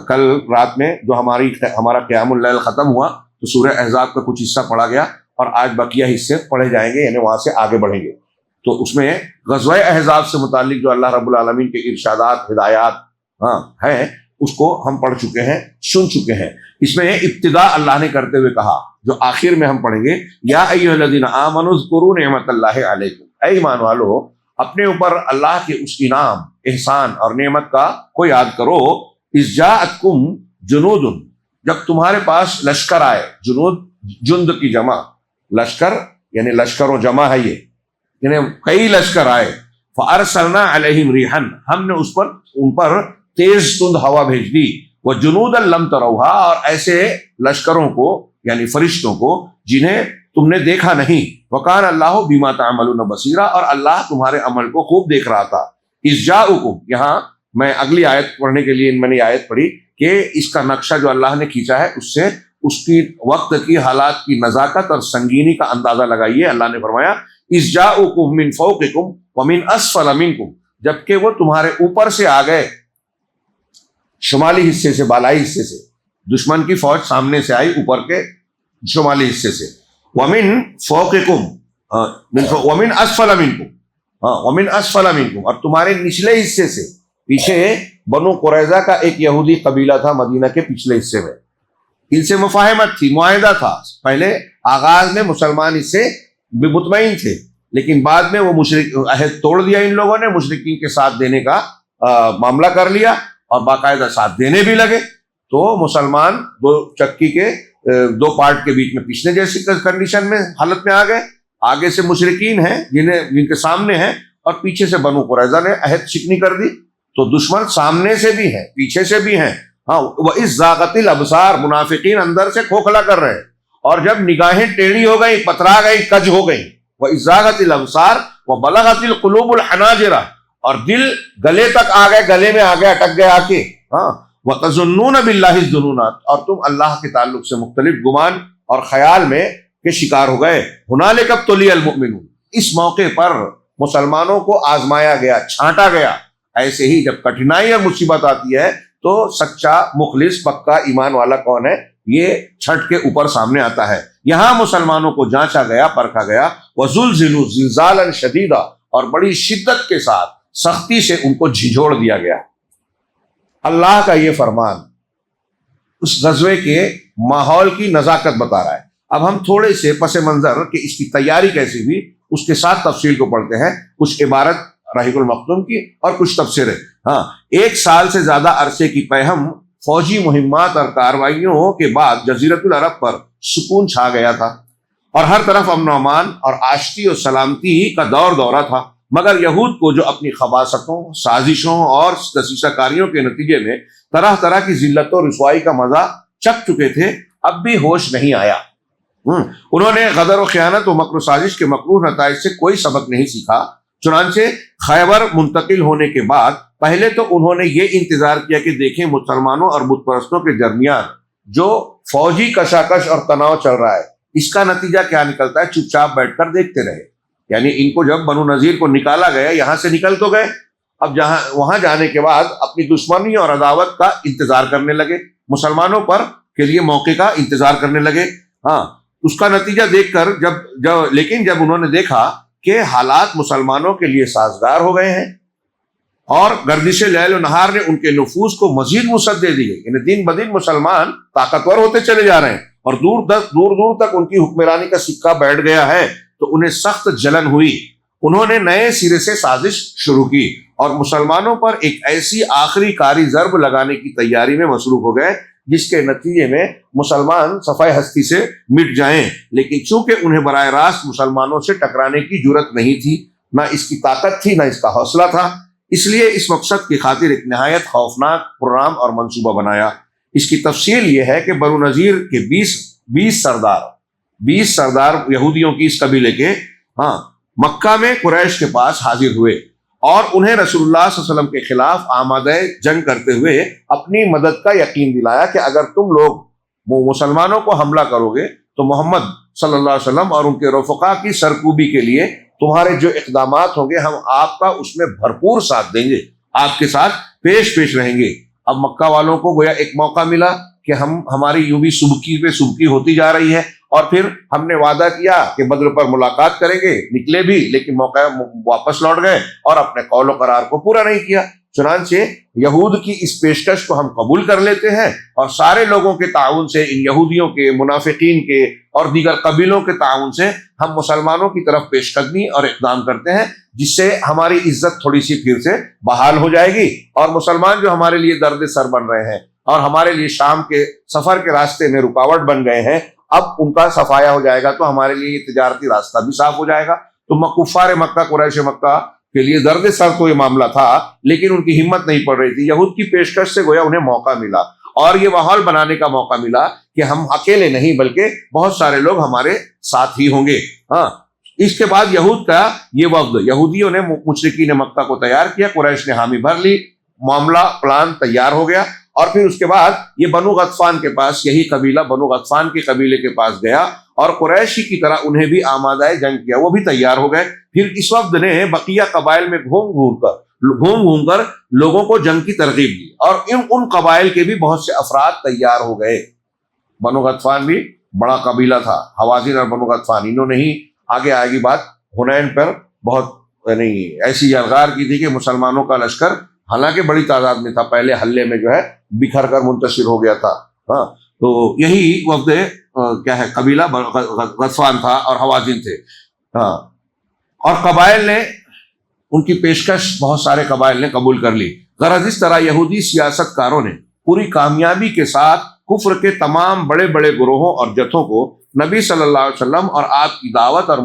کل رات میں جو ہمارا قیام اللیل ختم ہوا تو سورہ احزاب کا کچھ حصہ پڑھا گیا، اور آج بقیہ حصے پڑھے جائیں گے، یعنی وہاں سے آگے بڑھیں گے۔ تو اس میں غزوہ احزاب سے متعلق جو اللہ رب العالمین کے ارشادات، ہدایات ہیں، اس کو ہم پڑھ چکے ہیں، سن چکے ہیں۔ اس میں ابتدا اللہ نے کرتے ہوئے کہا، جو آخر میں ہم پڑھیں گے، یا ایھا الذین آمنوا اذکروا نعمت اللہ علیکم، اے ایمان والو اپنے اوپر اللہ کے اس انعام، احسان اور نعمت کا کو یاد کرو۔ اذ جاءتکم جنود، جب تمہارے پاس لشکر آئے، جنود جند کی جمع، لشکر یعنی لشکر و جمع ہے، یہ یعنی کئی لشکر آئے۔ فارسلنا علیہم ریحا، ہم نے ان پر تیز تند ہوا بھیج دی۔ وجنودا لم تروها، اور ایسے لشکروں کو یعنی فرشتوں کو جنہیں تم نے دیکھا نہیں۔ وکان اللہ بما تعملون بصیرا، اور اللہ تمہارے عمل کو خوب دیکھ رہا تھا۔ اذ جاءکم، یہاں میں اگلی آیت پڑھنے کے لیے میں نے آیت پڑھی کہ اس کا نقشہ جو اللہ نے کھینچا ہے، اس سے اس کی وقت کی حالات کی نزاکت اور سنگینی کا اندازہ لگائیے۔ اللہ نے فرمایا اذ جاءکم من فوقکم ومن اسفل منکم، جبکہ وہ تمہارے اوپر سے آ گئے، شمالی حصے سے، بالائی حصے سے، دشمن کی فوج سامنے سے آئی اوپر کے شمالی حصے سے۔ ومن فوقکم ومن اسفل منکم، ومن اسفل منکم، اور تمہارے نچلے حصے سے۔ پیچھے بنو قریظہ کا ایک یہودی قبیلہ تھا مدینہ کے پچھلے حصے میں، ان سے مفاہمت تھی، معاہدہ تھا۔ پہلے آغاز میں مسلمان اس سے مطمئن تھے، لیکن بعد میں وہ عہد توڑ دیا ان لوگوں نے، مشرکین کے ساتھ دینے کا معاملہ کر لیا اور باقاعدہ ساتھ دینے بھی لگے۔ تو مسلمان دو چکی کے دو پارٹ کے بیچ میں پیچھنے جیسی کنڈیشن میں حالت میں آ گئے۔ آگے سے مشرکین ہیں جن کے سامنے ہیں، اور پیچھے سے بنو قریظہ نے عہد شکنی کر دی۔ تو دشمن سامنے سے بھی ہیں، پیچھے سے بھی ہیں۔ ہاں، وَإِذ زَاغَتِ الْأَبْصَارُ، منافقین اندر سے کھوکھلا کر رہے ہیں، اور جب نگاہیں ٹیڑھی ہو گئی، پترا گئی، کج ہو گئی۔ وَإِذ زَاغَتِ الْأَبْصَارُ وَبَلَغَتِ الْقُلُوبُ الْحَنَاجِرَ، اور دل گلے تک آ گئے، گلے میں آ گئے، اٹک گئے آ کے۔ ہاں، وَتَظُنُّونَ بِاللَّهِ الظُّنُونَ، اور تم اللہ کے تعلق سے مختلف گمان اور خیال میں کے شکار ہو گئے۔ هُنَالِكَ ابْتُلِيَ الْمُؤْمِنُونَ، اس موقع پر مسلمانوں کو آزمایا گیا، چھانٹا گیا۔ ایسے ہی جب کٹھنائی اور مصیبت آتی ہے تو سچا مخلص پکا ایمان والا کون ہے، یہ چھٹ کے اوپر سامنے آتا ہے۔ یہاں مسلمانوں کو جانچا گیا، پرکھا گیا۔ وَزُلْزِلُوا زِلْزَالًا شَدِيدًا، اور بڑی شدت کے ساتھ، سختی سے ان کو جھنجھوڑ دیا گیا۔ اللہ کا یہ فرمان اس غزوے کے ماحول کی نزاکت بتا رہا ہے۔ اب ہم تھوڑے سے پس منظر کہ اس کی تیاری کیسی ہوئی، اس کے ساتھ تفصیل کو پڑھتے ہیں، کچھ عبارت رحیق المختوم کی اور کچھ تفسیریں۔ ہاں، 1 سال سے زیادہ عرصے کی پہم فوجی مہمات اور کارروائیوں کے بعد جزیرۃ العرب پر سکون چھا گیا تھا، اور ہر طرف امن و امان اور آشتی و سلامتی کا دورہ تھا۔ مگر یہود کو جو اپنی خباثتوں، سازشوں اور دسیسہ کاریوں کے نتیجے میں طرح طرح کی ذلت و رسوائی کا مزہ چکھ چکے تھے، اب بھی ہوش نہیں آیا۔ انہوں نے غدر و خیانت و مکر و سازش کے مکروہ نتائج سے کوئی سبق نہیں سیکھا۔ چنانچہ خیبر منتقل ہونے کے بعد پہلے تو انہوں نے یہ انتظار کیا کہ دیکھیں مسلمانوں اور بت پرستوں کے درمیان جو فوجی کشاکش اور تناؤ چل رہا ہے اس کا نتیجہ کیا نکلتا ہے؟ چپ چاپ بیٹھ کر دیکھتے رہے. یعنی ان کو جب بنو نذیر کو نکالا گیا، یہاں سے نکل تو گئے، اب جہاں وہاں جانے کے بعد اپنی دشمنی اور عداوت کا انتظار کرنے لگے، مسلمانوں پر کے لیے موقع کا انتظار کرنے لگے. ہاں، اس کا نتیجہ دیکھ کر لیکن جب انہوں نے دیکھا کہ حالات مسلمانوں کے لیے سازگار ہو گئے ہیں اور گردش لیل و نہار نے ان کے نفوذ کو مزید وسعت دے دی ہے، یعنی دن بدن مسلمان طاقتور ہوتے چلے جا رہے ہیں اور دور تک ان کی حکمرانی کا سکہ بیٹھ گیا ہے، تو انہیں سخت جلن ہوئی. انہوں نے نئے سرے سے سازش شروع کی اور مسلمانوں پر ایک ایسی آخری کاری ضرب لگانے کی تیاری میں مصروف ہو گئے جس کے نتیجے میں مسلمان صفحہ ہستی سے مٹ جائیں. لیکن چونکہ انہیں براہ راست مسلمانوں سے ٹکرانے کی جرت نہیں تھی، نہ اس کی طاقت تھی، نہ اس کا حوصلہ تھا، اس لیے اس مقصد کی خاطر ایک نہایت خوفناک پروگرام اور منصوبہ بنایا. اس کی تفصیل یہ ہے کہ بنو نذیر کے 20 سردار یہودیوں کی اس قبیلے کے مکہ میں قریش کے پاس حاضر ہوئے اور انہیں رسول اللہ صلی اللہ علیہ وسلم کے خلاف آمادہ جنگ کرتے ہوئے اپنی مدد کا یقین دلایا کہ اگر تم لوگ مسلمانوں کو حملہ کرو گے تو محمد صلی اللہ علیہ وسلم اور ان کے رفقا کی سرکوبی کے لیے تمہارے جو اقدامات ہوں گے ہم آپ کا اس میں بھرپور ساتھ دیں گے، آپ کے ساتھ پیش رہیں گے. اب مکہ والوں کو گویا ایک موقع ملا کہ ہماری یوں بھی سبکی پہ سبکی ہوتی جا رہی ہے، اور پھر ہم نے وعدہ کیا کہ بدر پر ملاقات کریں گے، نکلے بھی لیکن موقع واپس لوٹ گئے اور اپنے قول و قرار کو پورا نہیں کیا. چنانچہ یہود کی اس پیشکش کو ہم قبول کر لیتے ہیں اور سارے لوگوں کے تعاون سے، ان یہودیوں کے، منافقین کے اور دیگر قبیلوں کے تعاون سے ہم مسلمانوں کی طرف پیش قدمی اور اقدام کرتے ہیں، جس سے ہماری عزت تھوڑی سی پھر سے بحال ہو جائے گی اور مسلمان جو ہمارے لیے درد سر بن رہے ہیں اور ہمارے لیے شام کے سفر کے راستے میں رکاوٹ بن گئے ہیں، اب ان کا صفایا ہو جائے گا تو ہمارے لیے یہ تجارتی راستہ بھی صاف ہو جائے گا. تو کفار مکہ، قریش مکہ کے لیے درد سر تو یہ معاملہ تھا، لیکن ان کی ہمت نہیں پڑ رہی تھی. یہود کی پیشکش سے گویا انہیں موقع ملا اور یہ ماحول بنانے کا موقع ملا کہ ہم اکیلے نہیں بلکہ بہت سارے لوگ ہمارے ساتھ ہی ہوں گے. اس کے بعد یہود کا یہ وفد، یہودیوں نے مشرکین مکہ کو تیار کیا، قریش نے حامی بھر لی، معاملہ پلان تیار ہو گیا اور پھر اس کے بعد یہ بنو غطفان کے پاس، یہی قبیلہ بنو غطفان کے قبیلے کے پاس گیا اور قریشی کی طرح انہیں بھی آمادہ جنگ کیا، وہ بھی تیار ہو گئے. پھر اس وفد نے بقیہ قبائل میں گھوم کر لوگوں کو جنگ کی ترغیب دی اور ان قبائل کے بھی بہت سے افراد تیار ہو گئے. بنو غطفان بھی بڑا قبیلہ تھا، حوازن اور بنو غطفان، انہوں نے ہی آگے آئے گی بات، حنین پر بہت ایسی یلغار کی تھی کہ مسلمانوں کا لشکر حالانکہ بڑی تعداد میں تھا، پہلے حلے میں جو ہے بکھر کر منتشر ہو گیا تھا. تو یہی وفد کیا ہے قبیلہ غطفان تھا اور حوازن تھے. اور قبائل نے ان کی پیشکش بہت سارے قبائل نے قبول کر لی. غرض اس طرح یہودی سیاست کاروں نے پوری کامیابی کے ساتھ کفر کے تمام بڑے بڑے گروہوں اور جتھوں کو نبی صلی اللہ علیہ وسلم اور آپ کی دعوت اور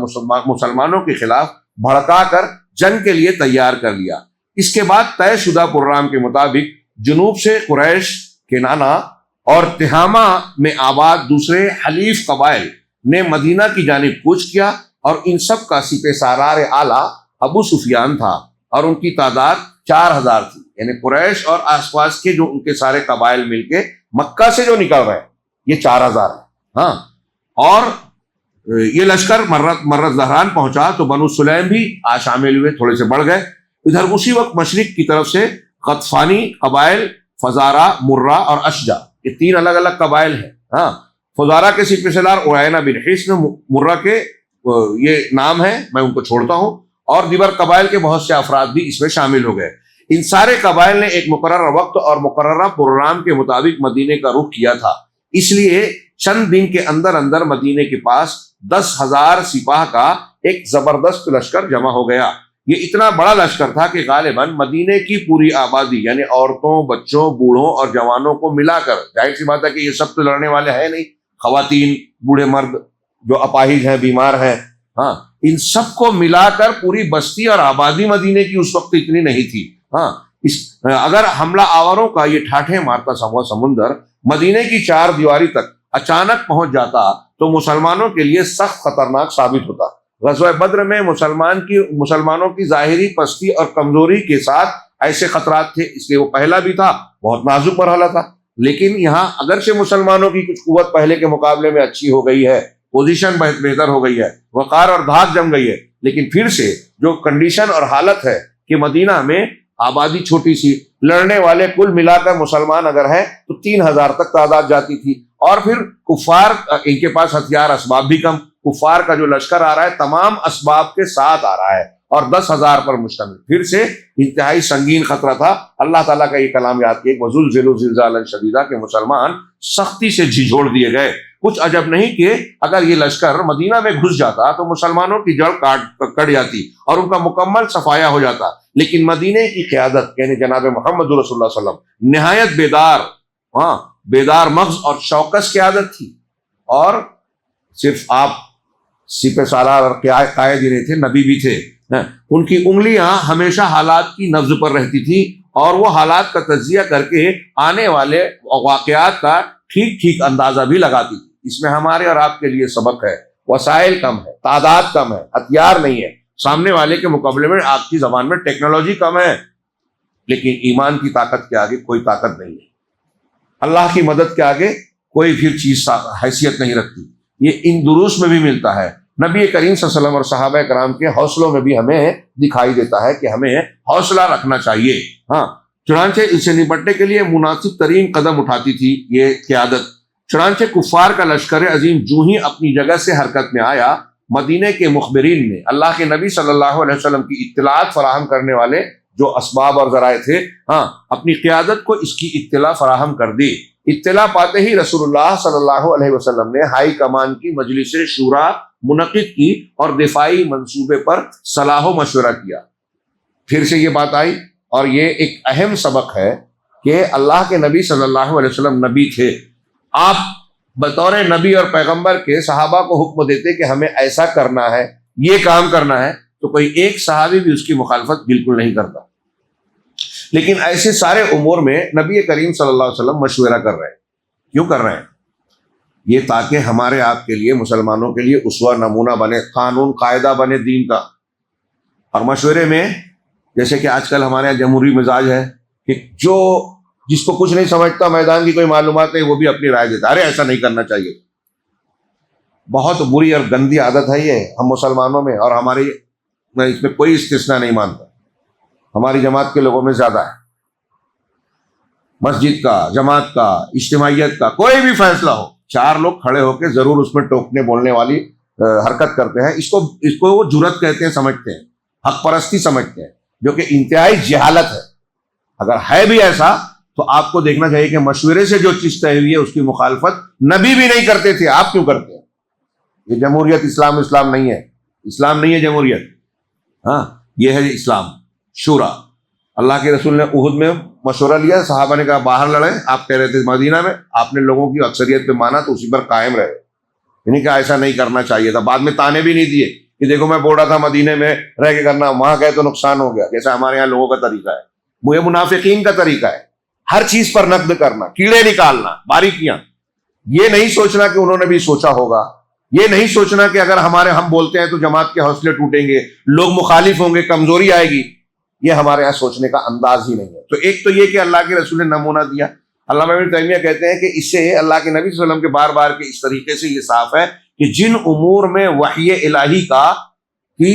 مسلمانوں کے خلاف بھڑکا کر جنگ کے لیے تیار کر لیا. اس کے بعد طے شدہ پروگرام کے مطابق جنوب سے قریش، کنانہ اور تہامہ میں آباد دوسرے حلیف قبائل نے مدینہ کی جانب کوچ کیا اور ان سب کا سپہ سالار اعلیٰ ابو سفیان تھا اور ان کی تعداد 4000 تھی. یعنی قریش اور آس پاس کے جو ان کے سارے قبائل مل کے مکہ سے جو نکل رہے ہیں یہ 4000 ہے. اور یہ لشکر مرت زہران پہنچا تو بنو سلیم بھی شامل ہوئے، تھوڑے سے بڑھ گئے. ادھر اسی وقت مشرق کی طرف سے غطفانی قبائل فزارہ، مرہ اور اشجع، یہ 3 الگ الگ قبائل ہیں. فزارہ کے سپہ سالار عیینہ بن حصن، مرہ کے یہ نام ہے، میں ان کو چھوڑتا ہوں، اور دیگر قبائل کے بہت سے افراد بھی اس میں شامل ہو گئے. ان سارے قبائل نے ایک مقررہ وقت اور مقررہ پروگرام کے مطابق مدینے کا رخ کیا تھا، اس لیے چند دن کے اندر اندر مدینے کے پاس 10,000 سپاہ کا ایک زبردست لشکر جمع ہو گیا. یہ اتنا بڑا لشکر تھا کہ غالباً مدینے کی پوری آبادی یعنی عورتوں، بچوں، بوڑھوں اور جوانوں کو ملا کر، ظاہر سی بات ہے کہ یہ سب تو لڑنے والے ہیں نہیں، خواتین، بوڑھے مرد جو اپاہج ہیں، بیمار ہیں، ان سب کو ملا کر پوری بستی اور آبادی مدینے کی اس وقت اتنی نہیں تھی. اگر حملہ آوروں کا یہ ٹھاٹھے مارتا ہوا سمندر مدینے کی 4 دیواری تک اچانک پہنچ جاتا تو مسلمانوں کے لیے سخت خطرناک ثابت ہوتا. غزوہ بدر میں مسلمانوں کی ظاہری پستی اور کمزوری کے ساتھ ایسے خطرات تھے، اس لیے وہ پہلا بھی تھا، بہت نازک مرحلہ تھا. لیکن یہاں اگرچہ مسلمانوں کی کچھ قوت پہلے کے مقابلے میں اچھی ہو گئی ہے، پوزیشن بہتر ہو گئی ہے، وقار اور دھاک جم گئی ہے، لیکن پھر سے جو کنڈیشن اور حالت ہے کہ مدینہ میں آبادی چھوٹی سی، لڑنے والے کل ملا کر مسلمان اگر ہیں تو 3000 تک تعداد جاتی تھی، اور پھر کفار ان کے پاس ہتھیار اسباب بھی کم، کفار کا جو لشکر آ رہا ہے تمام اسباب کے ساتھ آ رہا ہے اور 10,000 پر مشتمل، پھر سے انتہائی سنگین خطرہ تھا۔ اللہ تعالیٰ کا یہ کلام یاد کیا، وَزُلْزِلُوا زِلْزَالًا شَدِيدًا، کہ مسلمان سختی سے جھنجھوڑ دیے گئے۔ کچھ عجب نہیں کہ اگر یہ لشکر مدینہ میں گھس جاتا تو مسلمانوں کی جڑ کٹ جاتی اور ان کا مکمل صفایا ہو جاتا، لیکن مدینے کی قیادت یعنی جناب محمد رسول اللہ صلی اللہ علیہ وسلم نہایت بیدار مغز اور شوکس قیادت تھی، اور صرف آپ سپہ سالار اور قائد ہی نہیں تھے، نبی بھی تھے۔ ان کی انگلیاں ہمیشہ حالات کی نبض پر رہتی تھی اور وہ حالات کا تجزیہ کر کے آنے والے واقعات کا ٹھیک اندازہ بھی لگاتی تھی۔ اس میں ہمارے اور آپ کے لیے سبق ہے، وسائل کم ہے، تعداد کم ہے، ہتھیار نہیں ہے، سامنے والے کے مقابلے میں آپ کی زبان میں ٹیکنالوجی کم ہے، لیکن ایمان کی طاقت کے آگے کوئی طاقت نہیں ہے، اللہ کی مدد کے آگے کوئی پھر چیز حیثیت نہیں رکھتی۔ یہ ان دروس میں بھی ملتا ہے، نبی کریم صلی اللہ علیہ وسلم اور صحابہ کرام کے حوصلوں میں بھی ہمیں دکھائی دیتا ہے کہ ہمیں حوصلہ رکھنا چاہیے۔ چنانچہ اس سے نپٹنے کے لیے مناسب ترین قدم اٹھاتی تھی یہ قیادت۔ چنانچہ کفار کا لشکر عظیم جو ہی اپنی جگہ سے حرکت میں آیا، مدینے کے مخبرین نے، اللہ کے نبی صلی اللہ علیہ وسلم کی اطلاعات فراہم کرنے والے جو اسباب اور ذرائع تھے، اپنی قیادت کو اس کی اطلاع فراہم کر دی۔ اطلاع پاتے ہی رسول اللہ صلی اللہ علیہ وسلم نے ہائی کمان کی مجلس شورا منعقد کی اور دفاعی منصوبے پر صلاح و مشورہ کیا۔ پھر سے یہ بات آئی، اور یہ ایک اہم سبق ہے کہ اللہ کے نبی صلی اللہ علیہ وسلم نبی تھے، آپ بطور نبی اور پیغمبر کے صحابہ کو حکم دیتے کہ ہمیں ایسا کرنا ہے، یہ کام کرنا ہے، تو کوئی ایک صحابی بھی اس کی مخالفت بالکل نہیں کرتا۔ لیکن ایسے سارے امور میں نبی کریم صلی اللہ علیہ وسلم مشورہ کر رہے ہیں۔ کیوں کر رہے ہیں؟ یہ تاکہ ہمارے آپ کے لیے، مسلمانوں کے لیے اسوہ نمونہ بنے، قانون قاعدہ بنے دین کا۔ اور مشورے میں جیسے کہ آج کل ہمارے یہاں جمہوری مزاج ہے کہ جس کو کچھ نہیں سمجھتا، میدان کی کوئی معلومات نہیں، وہ بھی اپنی رائے دیتا، ارے ایسا نہیں کرنا چاہیے۔ بہت بری اور گندی عادت ہے یہ ہم مسلمانوں میں، اور میں اس میں کوئی استثناء نہیں مانتا، ہماری جماعت کے لوگوں میں زیادہ ہے۔ مسجد کا، جماعت کا، اجتماعیت کا کوئی بھی فیصلہ ہو، 4 لوگ کھڑے ہو کے ضرور اس میں ٹوکنے بولنے والی حرکت کرتے ہیں۔ اس کو وہ جرات کہتے ہیں، سمجھتے ہیں، حق پرستی سمجھتے ہیں، جو کہ انتہائی جہالت ہے۔ اگر ہے بھی ایسا تو آپ کو دیکھنا چاہیے کہ مشورے سے جو چیز طے ہوئی ہے اس کی مخالفت نبی بھی نہیں کرتے تھے، آپ کیوں کرتے ہیں؟ یہ جمہوریت اسلام نہیں ہے، اسلام نہیں ہے جمہوریت، یہ ہے اسلام شورا۔ اللہ کے رسول نے احد میں مشورہ لیا، صحابہ نے کہا باہر لڑیں، آپ کہہ رہے تھے مدینہ میں، آپ نے لوگوں کی اکثریت پہ مانا تو اسی پر قائم رہے، یعنی کہ ایسا نہیں کرنا چاہیے تھا۔ بعد میں تانے بھی نہیں دیے کہ دیکھو میں بول رہا تھا مدینے میں رہ کے کرنا، وہاں گئے تو نقصان ہو گیا، جیسا ہمارے یہاں لوگوں کا طریقہ ہے، وہ منافقین کا طریقہ ہے، ہر چیز پر نقد کرنا، کیڑے نکالنا، باریکیاں۔ یہ نہیں سوچنا کہ انہوں نے بھی سوچا ہوگا، یہ نہیں سوچنا کہ اگر ہم بولتے ہیں تو جماعت کے حوصلے ٹوٹیں گے، لوگ مخالف ہوں گے، کمزوری آئے گی، یہ ہمارے یہاں سوچنے کا انداز ہی نہیں ہے۔ تو ایک تو یہ کہ اللہ کے رسول نے نمونہ دیا۔ علامہ ابن تیمیہ کہتے ہیں کہ اس سے اللہ کے نبی صلی اللہ علیہ وسلم کے بار بار کے اس طریقے سے یہ صاف ہے کہ جن امور میں وحی الہی کی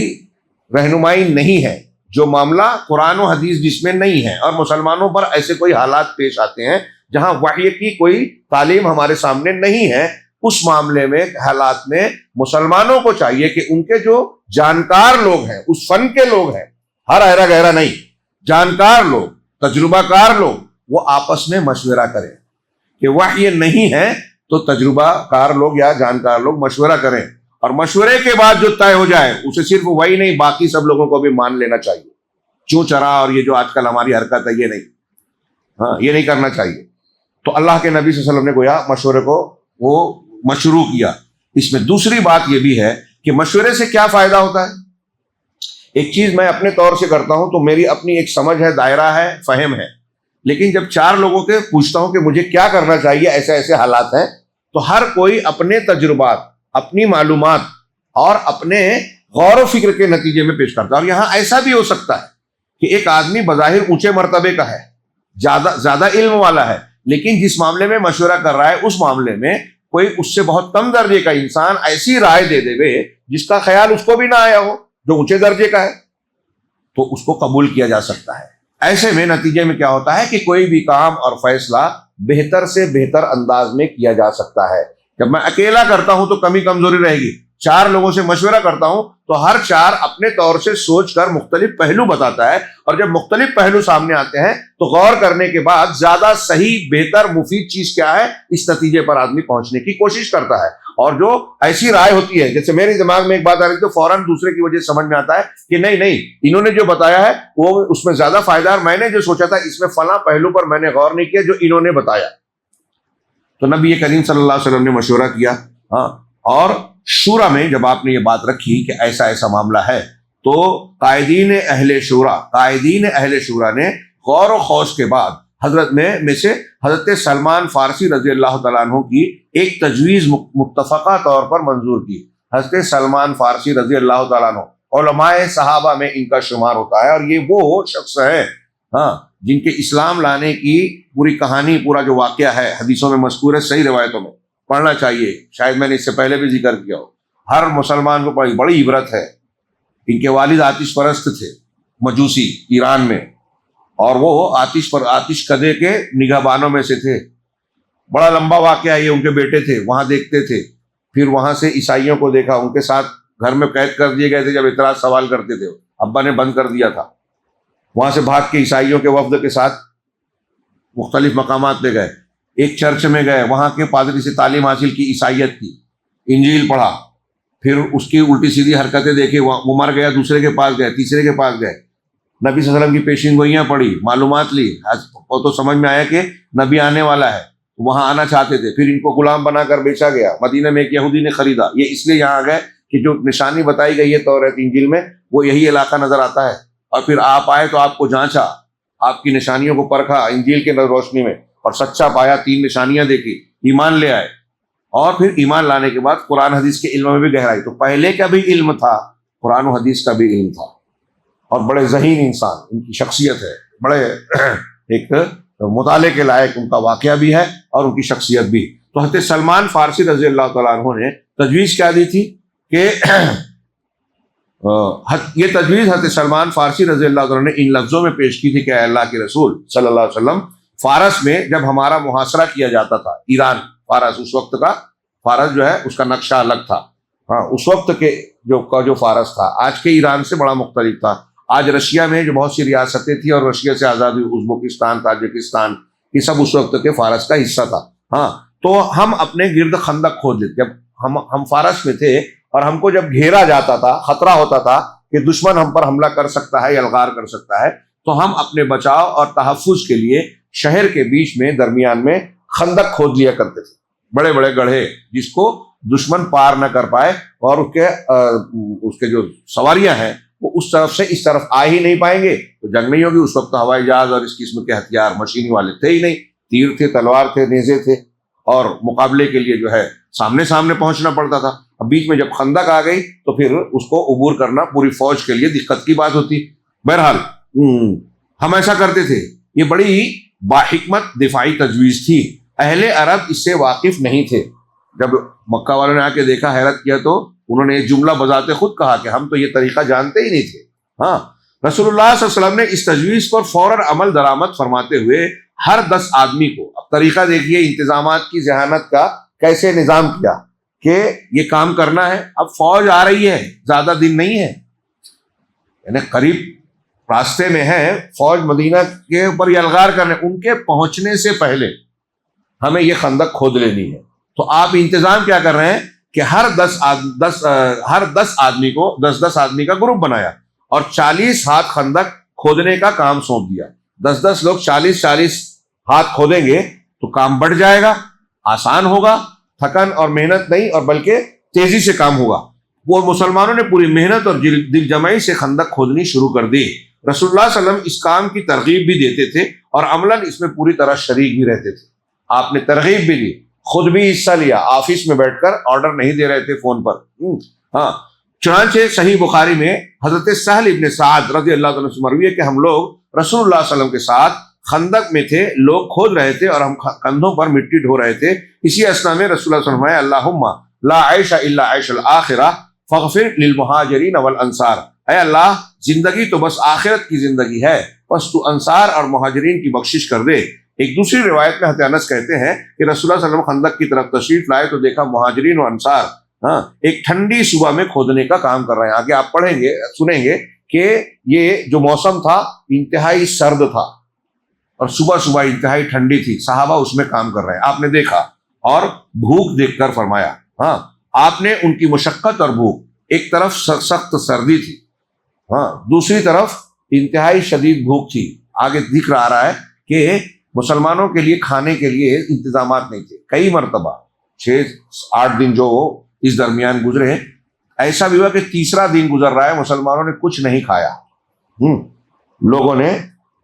رہنمائی نہیں ہے، جو معاملہ قرآن و حدیث جس میں نہیں ہے، اور مسلمانوں پر ایسے کوئی حالات پیش آتے ہیں جہاں وحی کی کوئی تعلیم ہمارے سامنے نہیں ہے، اس معاملے میں حالات میں مسلمانوں کو چاہیے کہ ان کے جو جانکار لوگ ہیں، اس فن کے لوگ ہیں، ہر ایرا گہرا نہیں، جانکار لوگ، تجربہ کار لوگ، وہ آپس میں مشورہ کریں کہ وحی نہیں ہے تو تجربہ کار لوگ یا جانکار لوگ مشورہ کریں، اور مشورے کے بعد جو طے ہو جائے اسے صرف وہی نہیں، باقی سب لوگوں کو بھی مان لینا چاہیے۔ چوں چرا اور یہ جو آج کل ہماری حرکت ہے، یہ نہیں، یہ نہیں کرنا چاہیے۔ تو اللہ کے نبی صلی اللہ علیہ وسلم نے گویا مشورے کو وہ مشروع کیا۔ اس میں دوسری بات یہ بھی ہے کہ مشورے سے کیا فائدہ ہوتا ہے۔ ایک چیز میں اپنے طور سے کرتا ہوں تو میری اپنی ایک سمجھ ہے، دائرہ ہے، فہم ہے، لیکن جب 4 لوگوں کے پوچھتا ہوں کہ مجھے کیا کرنا چاہیے، ایسے ایسے حالات ہیں، تو ہر کوئی اپنے تجربات، اپنی معلومات اور اپنے غور و فکر کے نتیجے میں پیش کرتا ہے۔ اور یہاں ایسا بھی ہو سکتا ہے کہ ایک آدمی بظاہر اونچے مرتبے کا ہے، زیادہ علم والا ہے، لیکن جس معاملے میں مشورہ کر رہا ہے اس معاملے میں کوئی اس سے بہت کم درجے کا انسان ایسی رائے دے دے جس کا خیال اس کو بھی نہ آیا ہو، جو اونچے درجے کا ہے، تو اس کو قبول کیا جا سکتا ہے۔ ایسے میں نتیجے میں کیا ہوتا ہے کہ کوئی بھی کام اور فیصلہ بہتر سے بہتر انداز میں کیا جا سکتا ہے۔ جب میں اکیلا کرتا ہوں تو کمی کمزوری رہے گی، 4 لوگوں سے مشورہ کرتا ہوں تو ہر 4 اپنے طور سے سوچ کر مختلف پہلو بتاتا ہے، اور جب مختلف پہلو سامنے آتے ہیں تو غور کرنے کے بعد زیادہ صحیح، بہتر، مفید چیز کیا ہے، اس نتیجے پر آدمی پہنچنے کی کوشش کرتا ہے۔ اور جو ایسی رائے ہوتی ہے، جیسے میرے دماغ میں ایک بات آ رہی تو فوراً دوسرے کی وجہ سے سمجھ میں آتا ہے کہ نہیں انہوں نے جو بتایا ہے وہ اس میں زیادہ فائدہ ہے، اور میں نے جو سوچا تھا اس میں فلاں پہلو پر میں نے غور نہیں کیا جو انہوں نے بتایا۔ تو نبی کریم صلی اللہ علیہ وسلم نے مشورہ کیا، اور شورا میں جب آپ نے یہ بات رکھی کہ ایسا ایسا معاملہ ہے، تو قائدین اہل شورا نے غور و خوض کے بعد حضرت میں سے حضرت سلمان فارسی رضی اللہ تعالیٰ عنہ کی ایک تجویز متفقہ طور پر منظور کی۔ حضرت سلمان فارسی رضی اللہ تعالیٰ عنہ علماء صحابہ میں ان کا شمار ہوتا ہے، اور یہ وہ شخص ہے جن کے اسلام لانے کی پوری کہانی، پورا جو واقعہ ہے حدیثوں میں مذکور ہے، صحیح روایتوں میں پڑھنا چاہیے۔ شاید میں نے اس سے پہلے بھی ذکر کیا ہو، ہر مسلمان کو بڑی عبرت ہے۔ ان کے والد آتش پرست تھے، مجوسی ایران میں، اور وہ آتش کدے کے نگہبانوں میں سے تھے۔ بڑا لمبا واقعہ، یہ ان کے بیٹے تھے، وہاں دیکھتے تھے، پھر وہاں سے عیسائیوں کو دیکھا، ان کے ساتھ گھر میں قید کر دیے گئے تھے جب اعتراض سوال کرتے تھے، ابا نے بند کر دیا تھا۔ وہاں سے بھاگ کے عیسائیوں کے وفد کے ساتھ مختلف مقامات پہ گئے، ایک چرچ میں گئے، وہاں کے پادری سے تعلیم حاصل کی، عیسائیت کی، انجیل پڑھا، پھر اس کی الٹی سیدھی حرکتیں دیکھی، وہ مر گیا، دوسرے کے پاس گئے، تیسرے کے پاس گئے، نبی صلی اللہ علیہ وسلم کی پیشین گوئیاں پڑھی، معلومات لی، وہ تو سمجھ میں آیا کہ نبی آنے والا ہے، وہاں آنا چاہتے تھے۔ پھر ان کو غلام بنا کر بیچا گیا، مدینہ میں ایک یہودی نے خریدا۔ یہ اس لیے یہاں آ گئے کہ جو نشانی بتائی گئی ہے توریت انجیل میں، وہ یہی علاقہ نظر آتا ہے، اور پھر آپ آئے تو آپ کو جانچا، آپ کی نشانیوں کو پرکھا انجیل کے روشنی میں، اور سچا پایا، 3 نشانیاں دیکھی، ایمان لے آئے، اور پھر ایمان لانے کے بعد قرآن حدیث کے علم میں بھی گہرائی۔ تو پہلے کا بھی علم تھا، قرآن و حدیث کا بھی علم تھا، اور بڑے ذہین انسان، ان کی شخصیت ہے، بڑے ایک مطالعے کے لائق ان کا واقعہ بھی ہے اور ان کی شخصیت بھی۔ تو حضرت سلمان فارسی رضی اللہ تعالیٰ عنہ نے تجویز کیا دی تھی کہ یہ تجویز حضرت سلمان فارسی رضی اللہ عنہ نے ان لفظوں میں پیش کی تھی کہ اے اللہ کے رسول صلی اللہ علیہ وسلم، فارس میں جب ہمارا محاصرہ کیا جاتا تھا، ایران، فارس، اس وقت کا فارس جو ہے اس کا نقشہ الگ تھا، اس وقت کے جو فارس تھا آج کے ایران سے بڑا مختلف تھا۔ آج رشیا میں جو بہت سی ریاستیں تھیں اور رشیا سے آزاد ہوئی، ازبکستان، تاجکستان، یہ سب اس وقت کے فارس کا حصہ تھا۔ تو ہم اپنے گرد خندق کھود لیتے، جب ہم فارس میں تھے اور ہم کو جب گھیرا جاتا تھا، خطرہ ہوتا تھا کہ دشمن ہم پر حملہ کر سکتا ہے، یلغار کر سکتا ہے، تو ہم اپنے بچاؤ اور تحفظ کے لیے شہر کے بیچ میں درمیان میں خندق کھود لیا کرتے تھے، بڑے بڑے گڑھے جس کو دشمن پار نہ کر پائے، اور اس کے جو سواریاں ہیں وہ اس طرف سے اس طرف آ ہی نہیں پائیں گے، تو جنگ نہیں ہوگی۔ اس وقت ہوائی جہاز اور اس قسم کے ہتھیار مشینی والے تھے ہی نہیں، تیر تھے، تلوار تھے، نیزے تھے، اور مقابلے کے لیے جو ہے سامنے پہنچنا پڑتا تھا۔ اب بیچ میں جب خندق آ گئی تو پھر اس کو عبور کرنا پوری فوج کے لیے دقت کی بات ہوتی۔ بہرحال ہم ایسا کرتے تھے، یہ بڑی باحکمت دفاعی تجویز تھی، اہل عرب اس سے واقف نہیں تھے۔ جب مکہ والوں نے آ کے دیکھا، حیرت کیا، تو انہوں نے یہ جملہ بذات خود کہا کہ ہم تو یہ طریقہ جانتے ہی نہیں تھے۔ رسول اللہ صلی اللہ علیہ وسلم نے اس تجویز پر فوراً عمل درآمد فرماتے ہوئے ہر 10 آدمی کو، اب طریقہ دیکھیے انتظامات کی ذہانت کا کیسے نظام کیا کہ یہ کام کرنا ہے۔ اب فوج آ رہی ہے، زیادہ دن نہیں ہے، یعنی قریب راستے میں ہے، فوج مدینہ کے اوپر یلغار کرنے، ان کے پہنچنے سے پہلے ہمیں یہ خندق کھود لینی ہے۔ تو آپ انتظام کیا کر رہے ہیں کہ ہر 10 آدمی کو 10 آدمی کا گروپ بنایا اور 40 ہاتھ خندق کھودنے کا کام سونپ دیا۔ 10 لوگ 40 ہاتھ کھودیں گے تو کام بڑھ جائے گا، آسان ہوگا، تھکن اور محنت نہیں، اور بلکہ تیزی سے کام ہوگا۔ وہ مسلمانوں نے پوری محنت اور دل جمعی سے خندق کھودنی شروع کر دی۔ رسول اللہ صلی اللہ علیہ وسلم اس کام کی ترغیب بھی دیتے تھے اور عملاً اس میں پوری طرح شریک بھی رہتے تھے۔ آپ نے ترغیب بھی دی، خود بھی حصہ لیا، آفس میں بیٹھ کر آرڈر نہیں دے رہے تھے فون پر۔ چنانچہ صحیح بخاری میں حضرت سہل ابن سعد رضی اللہ عنہ سے مروی ہے کہ ہم لوگ رسول اللہ صلی اللہ علیہ وسلم کے ساتھ خندق میں تھے، لوگ کھود رہے تھے اور ہم کندھوں پر مٹی ڈھو رہے تھے، اسی اسنا میں رسول اللہ صلی اللہ علیہ وسلم اللہم لا عیش الا عیش الآخرہ فاغفر للمہاجرین والانصار، اے اللہ زندگی تو بس آخرت کی زندگی ہے، بس تو انصار اور مہاجرین کی بخشش کر دے۔ ایک دوسری روایت میں حضرت انس کہتے ہیں کہ رسول اللہ صلی اللہ علیہ وسلم خندق کی طرف تشریف لائے تو دیکھا مہاجرین و انصار ایک ٹھنڈی صبح میں کھودنے کا کام کر رہے ہیں۔ آگے آپ پڑھیں گے، سنیں گے کہ یہ جو موسم تھا انتہائی سرد تھا اور صبح صبح انتہائی ٹھنڈی تھی، صحابہ اس میں کام کر رہے ہیں، آپ نے دیکھا اور بھوک دیکھ کر فرمایا، آپ نے ان کی مشقت اور بھوک، ایک طرف سخت سردی تھی، دوسری طرف انتہائی شدید بھوک تھی۔ آگے ذکر آ رہا ہے کہ مسلمانوں کے لیے کھانے کے لیے انتظامات نہیں تھے، کئی مرتبہ 6-8 دن جو اس درمیان گزرے، ایسا بھی ہوا کہ تیسرا دن گزر رہا ہے مسلمانوں نے کچھ نہیں کھایا، لوگوں نے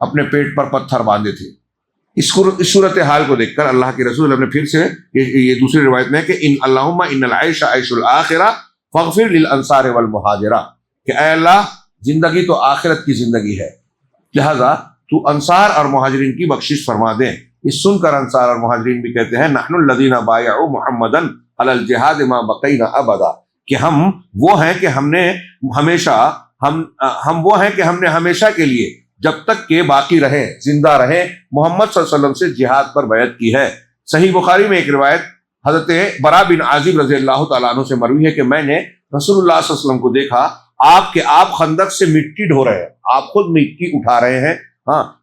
اپنے پیٹ پر پتھر باندھے تھے۔ اس صورتحال کو دیکھ کر اللہ کے رسول نے پھر سے یہ دوسری روایت میں ہے کہ ان اللہم ان العیش عیش الآخرہ فاغفر للانصار والمہاجرہ، کہ اے اللہ زندگی تو آخرت کی زندگی ہے، لہذا تو انصار اور مہاجرین کی بخشش فرما دیں۔ اس سن کر انصار اور مہاجرین بھی کہتے ہیں نحن الذین بایعوا محمدا علی الجہاد ما بقینا ابدا، کہ ہم وہ ہیں کہ ہم نے ہمیشہ کے لیے جب تک کہ باقی رہے، زندہ رہے، محمد صلی اللہ علیہ وسلم سے جہاد پر بیعت کی ہے۔ صحیح بخاری میں ایک روایت حضرت برا بن عازب رضی اللہ تعالیٰ عنہ سے مروی ہے کہ میں نے رسول اللہ صلی اللہ علیہ وسلم کو دیکھا، آپ خندق سے مٹی ڈھو رہے ہیں، آپ خود مٹی اٹھا رہے ہیں،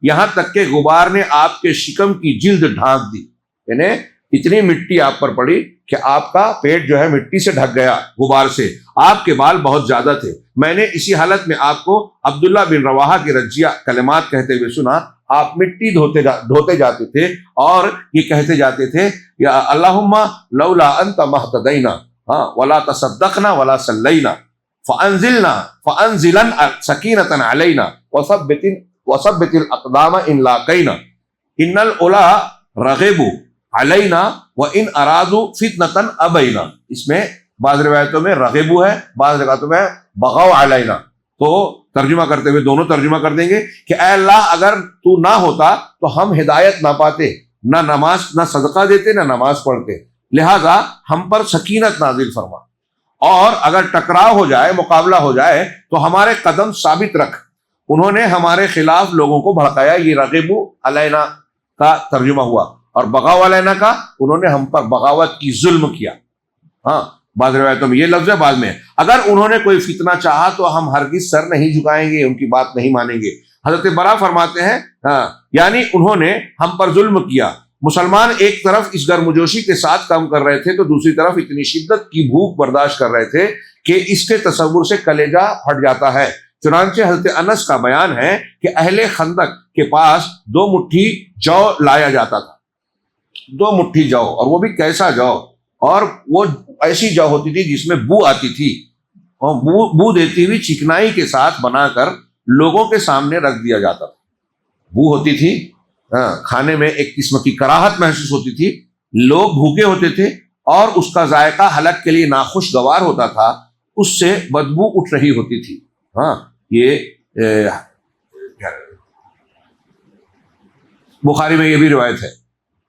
یہاں تک کہ غبار نے آپ کے شکم کی جلد ڈھانک دی، یعنی اتنی مٹی آپ پر پڑی کہ آپ کا پیٹ جو ہے مٹی سے ڈھک گیا غبار سے، آپ کے بال بہت زیادہ تھے۔ میں نے اسی حالت میں آپ کو عبداللہ بن رواحہ کی رجیہ کلمات کہتے ہوئے سنا، آپ مٹی دھوتے جاتے تھے اور یہ کہتے جاتے تھے یا اللہم لولا انت مہتدینا ولا تصدقنا ولا صلینا فانزلن سکینۃ علینا وثبت الاقدام ان لاقینا ان الاولا رغبوا علینا وان ارادوا فتنۃ ابینا۔ اس میں بعض روایتوں میں رغبوا ہے، بعض روایتوں میں بغوا علینا، تو ترجمہ کرتے ہوئے دونوں ترجمہ کر دیں گے کہ اے اللہ اگر تو نہ ہوتا تو ہم ہدایت نہ پاتے، نہ نماز، نہ صدقہ دیتے، نہ نماز پڑھتے، لہذا ہم پر سکینت نازل فرما، اور اگر ٹکراؤ ہو جائے، مقابلہ ہو جائے تو ہمارے قدم ثابت رکھ۔ انہوں نے ہمارے خلاف لوگوں کو بھڑکایا، یہ رغبوا علینا کا ترجمہ ہوا، اور بغاو علینا کا انہوں نے ہم پر بغاوت کی، ظلم کیا۔ بعض روایتوں میں یہ لفظ ہے، بعد میں اگر انہوں نے کوئی فتنہ چاہا تو ہم ہرگز سر نہیں جھکائیں گے، ان کی بات نہیں مانیں گے۔ حضرت برا فرماتے ہیں یعنی انہوں نے ہم پر ظلم کیا۔ مسلمان ایک طرف اس گرمجوشی کے ساتھ کام کر رہے تھے تو دوسری طرف اتنی شدت کی بھوک برداشت کر رہے تھے کہ اس کے تصور سے کلیجہ پھٹ جاتا ہے۔ چنانچہ حضرت انس کا بیان ہے کہ اہل خندق کے پاس 2 مٹھی جو لایا جاتا تھا، 2 مٹھی جو، اور وہ بھی کیسا جو، اور وہ ایسی جو ہوتی تھی جس میں بو آتی تھی، اور بو دیتی ہوئی چکنائی کے ساتھ بنا کر لوگوں کے سامنے رکھ دیا جاتا تھا۔ بو ہوتی تھی، کھانے میں ایک قسم کی کراہت محسوس ہوتی تھی، لوگ بھوکے ہوتے تھے اور اس کا ذائقہ حلق کے لیے ناخوشگوار ہوتا تھا، اس سے بدبو اٹھ رہی ہوتی تھی۔ یہ بخاری میں یہ بھی روایت ہے۔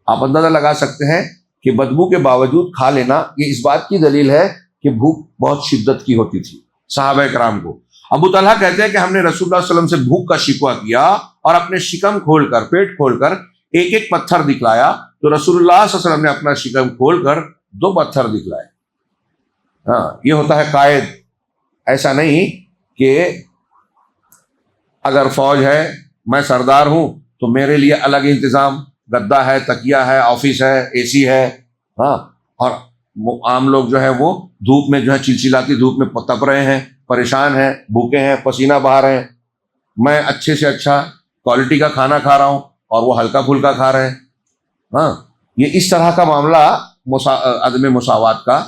آپ اندازہ لگا سکتے ہیں کہ بدبو کے باوجود کھا لینا یہ اس بات کی دلیل ہے کہ بھوک بہت شدت کی ہوتی تھی صحابہ کرام کو۔ ابو طلحہ کہتے ہیں کہ ہم نے رسول اللہ صلی اللہ علیہ وسلم سے بھوک کا شکوہ کیا اور اپنے شکم کھول کر، پیٹ کھول کر ایک ایک پتھر دکھلایا، تو رسول اللہ صلی اللہ علیہ وسلم نے اپنا شکم کھول کر 2 پتھر دکھلائے۔ یہ ہوتا ہے قائد، ایسا نہیں کہ اگر فوج ہے، میں سردار ہوں تو میرے لیے الگ انتظام، گدا ہے، تکیہ ہے، آفس ہے، اے سی ہے، اور عام لوگ جو ہے وہ دھوپ میں جو ہے چلچلاتی دھوپ میں تپ رہے ہیں، پریشان ہیں، بھوکے ہیں، پسینہ بہا رہے ہیں، میں اچھے سے اچھا کوالٹی کا کھانا کھا رہا ہوں اور وہ ہلکا پھلکا کھا رہے ہیں۔ یہ اس طرح کا معاملہ عدم مساوات کا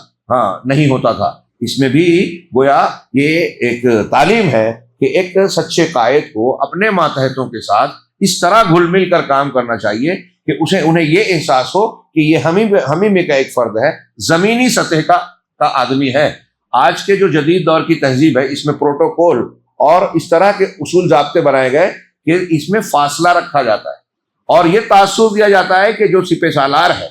نہیں ہوتا تھا۔ اس میں بھی گویا یہ ایک تعلیم ہے کہ ایک سچے قائد کو اپنے ماتحتوں کے ساتھ اس طرح گھل مل کر کام کرنا چاہیے کہ انہیں یہ احساس ہو کہ یہ ہمیں میں کا ایک فرد ہے، زمینی سطح کا آدمی ہے۔ آج کے جو جدید دور کی تہذیب ہے، اس میں پروٹوکول اور اس طرح کے اصول ضابطے بنائے گئے کہ اس میں فاصلہ رکھا جاتا ہے، اور یہ تاثر دیا جاتا ہے کہ جو سپہ سالار ہے،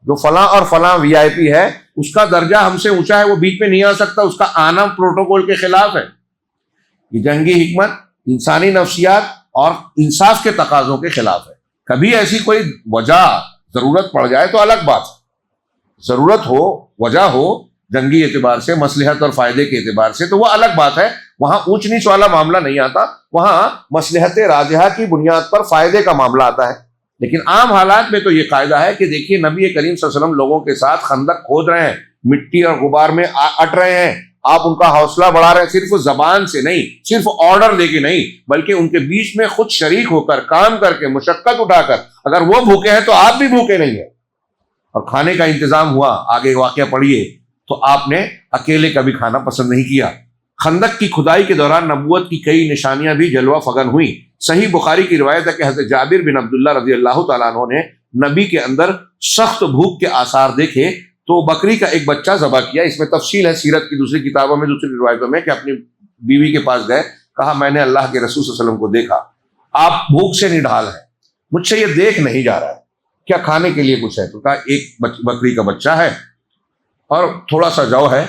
جو فلاں اور فلاں وی آئی پی ہے، اس کا درجہ ہم سے اونچا ہے، وہ بیچ میں نہیں آ سکتا، اس کا آنا پروٹوکول کے خلاف ہے۔ یہ جنگی حکمت انسانی نفسیات اور انصاف کے تقاضوں کے خلاف ہے۔ کبھی ایسی کوئی وجہ ضرورت پڑ جائے تو الگ بات ہے، ضرورت ہو، وجہ ہو جنگی اعتبار سے، مصلحت اور فائدے کے اعتبار سے، تو وہ الگ بات ہے، وہاں اونچ نیچ والا معاملہ نہیں آتا، وہاں مصلحت راجحہ کی بنیاد پر فائدے کا معاملہ آتا ہے۔ لیکن عام حالات میں تو یہ قاعدہ ہے کہ دیکھیے نبی کریم صلی اللہ علیہ وسلم لوگوں کے ساتھ خندق کھود رہے ہیں، مٹی اور غبار میں اٹ رہے ہیں، آپ ان کا حوصلہ بڑھا رہے ہیں، صرف زبان سے نہیں، صرف آرڈر دے کے نہیں، بلکہ ان کے بیچ میں خود شریک ہو کر، کام کر کے، مشقت اٹھا کر۔ اگر وہ بھوکے ہیں تو آپ بھی بھوکے نہیں ہیں، اور کھانے کا انتظام ہوا، آگے واقعہ پڑھیے، تو آپ نے اکیلے کبھی کھانا پسند نہیں کیا۔ خندق کی کھدائی کے دوران نبوت کی کئی نشانیاں بھی جلوہ فگن ہوئیں۔ صحیح بخاری کی روایت ہے کہ حضرت جابر بن عبداللہ رضی اللہ تعالیٰ عنہ نے نبی کے اندر سخت بھوک کے آثار دیکھے تو بکری کا ایک بچہ ذبح کیا۔ اس میں تفصیل ہے سیرت کی دوسری کتابوں میں، دوسری روایتوں میں، کہ اپنی بیوی کے پاس گئے، کہا میں نے اللہ کے رسول صلی اللہ علیہ وسلم کو دیکھا، آپ بھوک سے نڈھال ہیں، مجھ سے یہ دیکھ نہیں جا رہا ہے، کیا کھانے کے لیے کچھ ہے؟ تو کہا ایک بکری کا بچہ ہے اور تھوڑا سا جو ہے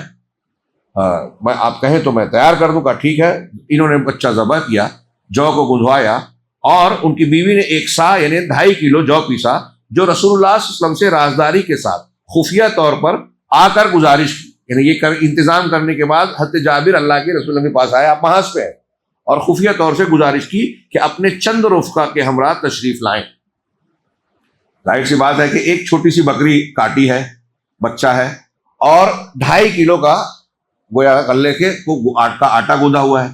میں آپ کہیں تو میں تیار کر دوں۔ کہا ٹھیک ہے۔ انہوں نے بچہ ذبح کیا، جو کو گندھوایا، اور ان کی بیوی نے 1 سا یعنی 2.5 کلو جو پیسا، جو رسول اللہ صلی اللہ علیہ وسلم سے رازداری کے ساتھ خفیہ طور پر آ کر گزارش کی، یعنی یہ انتظام کرنے کے بعد حضرت جابر اللہ کے رسول کے پاس آئے، آپ محاذ پہ ہیں، اور خفیہ طور سے گزارش کی کہ اپنے چند رفقا کے ہمراہ تشریف لائیں۔ ظاہر سی بات ہے کہ ایک چھوٹی سی بکری کاٹی ہے، بچہ ہے، اور 2.5 کلو کا گویا غلے کے آٹا گوندھا ہوا ہے۔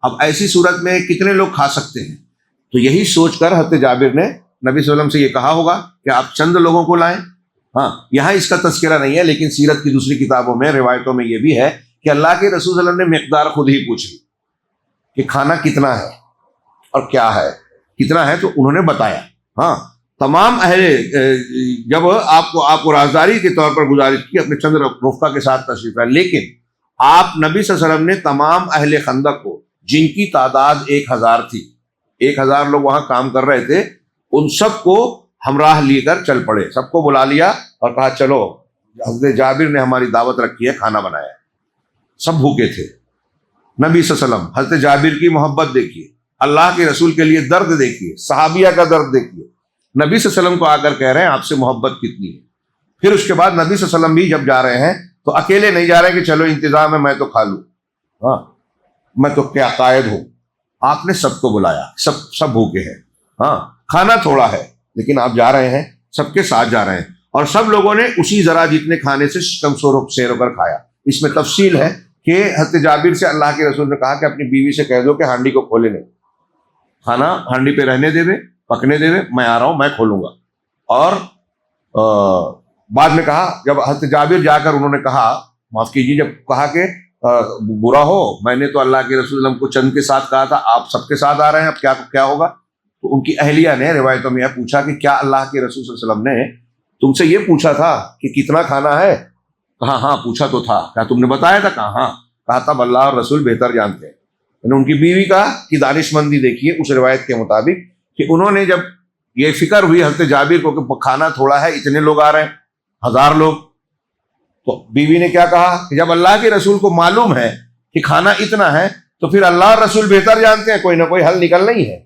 اب ایسی صورت میں کتنے لوگ کھا سکتے ہیں؟ تو یہی سوچ کر حضرت جابر نے نبی صلی اللہ علیہ وسلم سے یہ کہا ہوگا کہ آپ چند لوگوں کو لائیں۔ ہاں، یہاں اس کا تذکرہ نہیں ہے، لیکن سیرت کی دوسری کتابوں میں، روایتوں میں یہ بھی ہے کہ اللہ کے رسول صلی اللہ علیہ وسلم نے مقدار خود ہی پوچھی کہ کھانا کتنا ہے اور کیا ہے، کتنا ہے، تو انہوں نے بتایا۔ ہاں، تمام جب آپ کو رازداری کے طور پر گزارش کی اپنے چند رفقا کے ساتھ تشریف لائیں، لیکن آپ نبی صلی اللہ علیہ وسلم نے تمام اہل خندق کو، جن کی تعداد 1000 تھی، 1000 لوگ وہاں کام کر رہے تھے، ان سب کو ہمراہ لے کر چل پڑے، سب کو بلا لیا اور کہا چلو، حضرت جابر نے ہماری دعوت رکھی ہے، کھانا بنایا ہے۔ سب بھوکے تھے۔ نبی صلی اللہ علیہ وسلم حضرت جابر کی محبت دیکھیے، اللہ کے رسول کے لیے درد دیکھیے، صحابیہ کا درد دیکھیے، نبی صلی اللہ علیہ وسلم کو آ کر کہہ رہے ہیں آپ سے محبت کتنی ہے۔ پھر اس کے بعد نبی صلی اللہ علیہ وسلم بھی جب جا رہے ہیں تو اکیلے نہیں جا رہے کہ چلو انتظام ہے میں تو کھا لوں، ہاں میں تو کیا قائد ہوں۔ آپ نے سب کو بلایا، سب بھوکے ہیں، ہاں کھانا تھوڑا ہے، لیکن آپ جا رہے ہیں، سب کے ساتھ جا رہے ہیں، اور سب لوگوں نے اسی ذرا جتنے کھانے سے کم سیر ہو کر کھایا۔ اس میں تفصیل ہے کہ حضرت جابر سے اللہ کے رسول نے کہا کہ اپنی بیوی سے کہہ دو کہ ہانڈی کو کھولے نہیں، کھانا ہانڈی پہ رہنے دے دے، پکنے دے دے، میں آ رہا ہوں، میں کھولوں گا۔ اور بعد میں کہا، جب حضرت جابر جا کر انہوں نے کہا، معاف کیجیے، جب کہا کہ برا ہو، میں نے تو اللہ کے رسول صلی اللہ علیہ وسلم کو چند کے ساتھ کہا تھا، آپ سب کے ساتھ آ رہے ہیں، اب کیا ہوگا؟ تو ان کی اہلیہ نے روایتوں میں پوچھا کہ کیا اللہ کے رسول صلی اللہ علیہ وسلم نے تم سے یہ پوچھا تھا کہ کتنا کھانا ہے؟ کہا ہاں پوچھا تو تھا۔ کیا تم نے بتایا تھا؟ کہا ہاں۔ کہا تب اللہ اور رسول بہتر جانتے ہیں۔ ان کی بیوی کی دانش مندی دیکھیے اس روایت کے مطابق کہ انہوں نے جب یہ فکر ہوئی حضرت جابر کو کہ کھانا تھوڑا ہے، اتنے لوگ آ رہے ہیں، 1000 لوگ، تو بیوی نے کیا کہا کہ جب اللہ کے رسول کو معلوم ہے کہ کھانا اتنا ہے تو پھر اللہ اور رسول بہتر جانتے ہیں، کوئی نہ کوئی حل نکل نہیں ہے،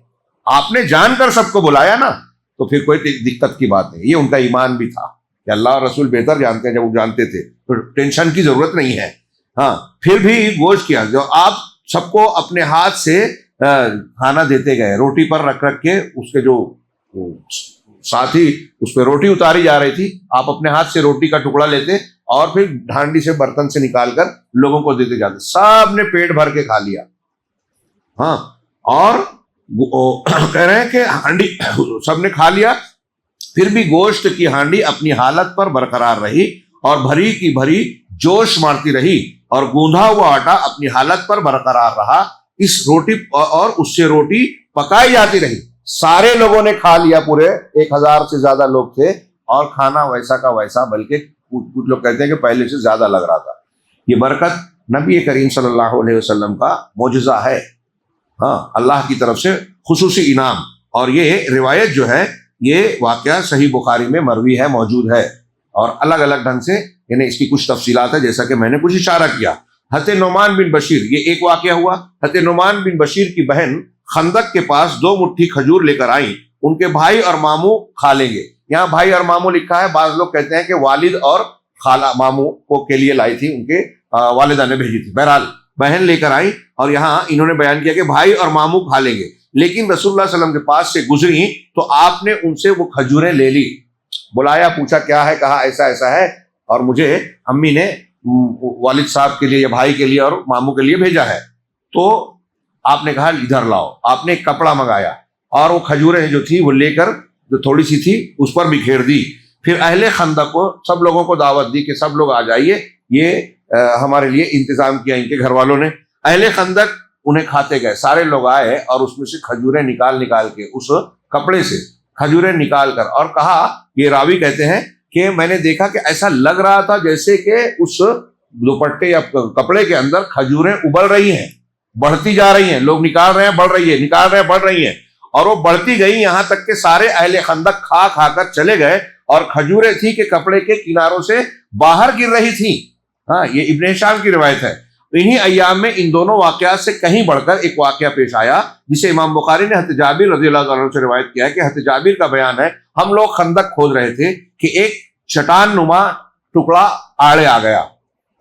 آپ نے جان کر سب کو بلایا نا، تو پھر کوئی دقت کی بات نہیں۔ یہ ان کا ایمان بھی تھا کہ اللہ اور رسول بہتر جانتے ہیں، جب وہ جانتے تھے تو ٹینشن کی ضرورت نہیں ہے۔ ہاں، پھر بھی گوشت کیا، جو آپ سب کو اپنے ہاتھ سے کھانا دیتے گئے، روٹی پر رکھ کے، اس کے جو ساتھی اس پہ روٹی اتاری جا رہی تھی، آپ اپنے ہاتھ سے روٹی کا ٹکڑا لیتے اور پھر ڈھانڈی سے برتن سے نکال کر لوگوں کو دیتے جاتے، سب نے پیٹ بھر کے کھا لیا۔ ہاں، اور کہہ رہے ہیں کہ ہانڈی سب نے کھا لیا، پھر بھی گوشت کی ہانڈی اپنی حالت پر برقرار رہی اور بھری کی بھری جوش مارتی رہی، اور گوندھا ہوا آٹا اپنی حالت پر برقرار رہا، اس روٹی اور اس سے روٹی پکائی جاتی رہی۔ سارے لوگوں نے کھا لیا، پورے 1000 سے زیادہ لوگ تھے، اور کھانا ویسا کا ویسا، بلکہ کچھ لوگ کہتے ہیں کہ پہلے سے زیادہ لگ رہا تھا۔ یہ برکت نبی کریم صلی اللہ علیہ وسلم کا معجزہ ہے، ہاں اللہ کی طرف سے خصوصی انعام۔ اور یہ روایت جو ہے یہ واقعہ صحیح بخاری میں مروی ہے، موجود ہے، اور الگ الگ ڈھنگ سے یعنی اس کی کچھ تفصیلات ہے، جیسا کہ میں نے کچھ اشارہ کیا۔ حضرت نعمان بن بشیر، یہ ایک واقعہ ہوا۔ حضرت نعمان بن بشیر کی بہن خندق کے پاس 2 مٹھی کھجور لے کر آئیں، ان کے بھائی اور ماموں کھا لیں گے۔ یہاں بھائی اور ماموں لکھا ہے، بعض لوگ کہتے ہیں کہ والد اور خالہ ماموں کو کے لیے لائی تھی، ان کے والدہ نے بھیجی تھی۔ بہرحال بہن لے کر آئی، اور یہاں انہوں نے بیان کیا کہ بھائی اور ماموں کھا لیں گے، لیکن رسول اللہ صلی اللہ علیہ وسلم کے پاس سے گزری تو آپ نے ان سے وہ کھجوریں لے لی، بلایا، پوچھا کیا ہے، کہا ایسا ایسا ہے، اور مجھے امی نے والد صاحب کے لیے یا بھائی کے لیے اور ماموں کے لیے بھیجا ہے۔ تو آپ نے کہا ادھر لاؤ۔ آپ نے ایک کپڑا منگایا اور وہ کھجوریں جو تھی وہ لے کر، جو تھوڑی سی تھی اس پر بکھیر دی۔ پھر اہل خندق کو سب لوگوں کو دعوت دی کہ سب لوگ آ جائیے، یہ ہمارے لیے انتظام کیا ان کے گھر والوں نے۔ اہل خندق انہیں کھاتے گئے، سارے لوگ آئے اور اس میں سے کھجوریں نکال کے اس کپڑے سے کھجوریں نکال کر، اور کہا، یہ راوی کہتے ہیں کہ میں نے دیکھا کہ ایسا لگ رہا تھا جیسے کہ اس دوپٹے یا کپڑے کے اندر کھجوریں ابل رہی ہیں، بڑھتی جا رہی ہیں، لوگ نکال رہے ہیں بڑھ رہی ہے، نکال رہے ہیں بڑھ رہی ہیں، اور وہ بڑھتی گئی یہاں تک کہ سارے اہل خندق کھا کر چلے گئے، اور کھجوریں تھی کہ کپڑے کے کناروں سے باہر گر رہی تھی۔ ہاں، یہ ابن ہشام کی روایت ہے۔ انہی ایام میں ان دونوں واقعات سے کہیں بڑھ کر ایک واقعہ پیش آیا، جسے امام بخاری نے حضرت جابر رضی اللہ عنہ سے روایت کیا ہے کہ حضرت جابر کا بیان ہے، ہم لوگ خندق کھود رہے تھے کہ ایک چٹان نما ٹکڑا آڑے آ گیا۔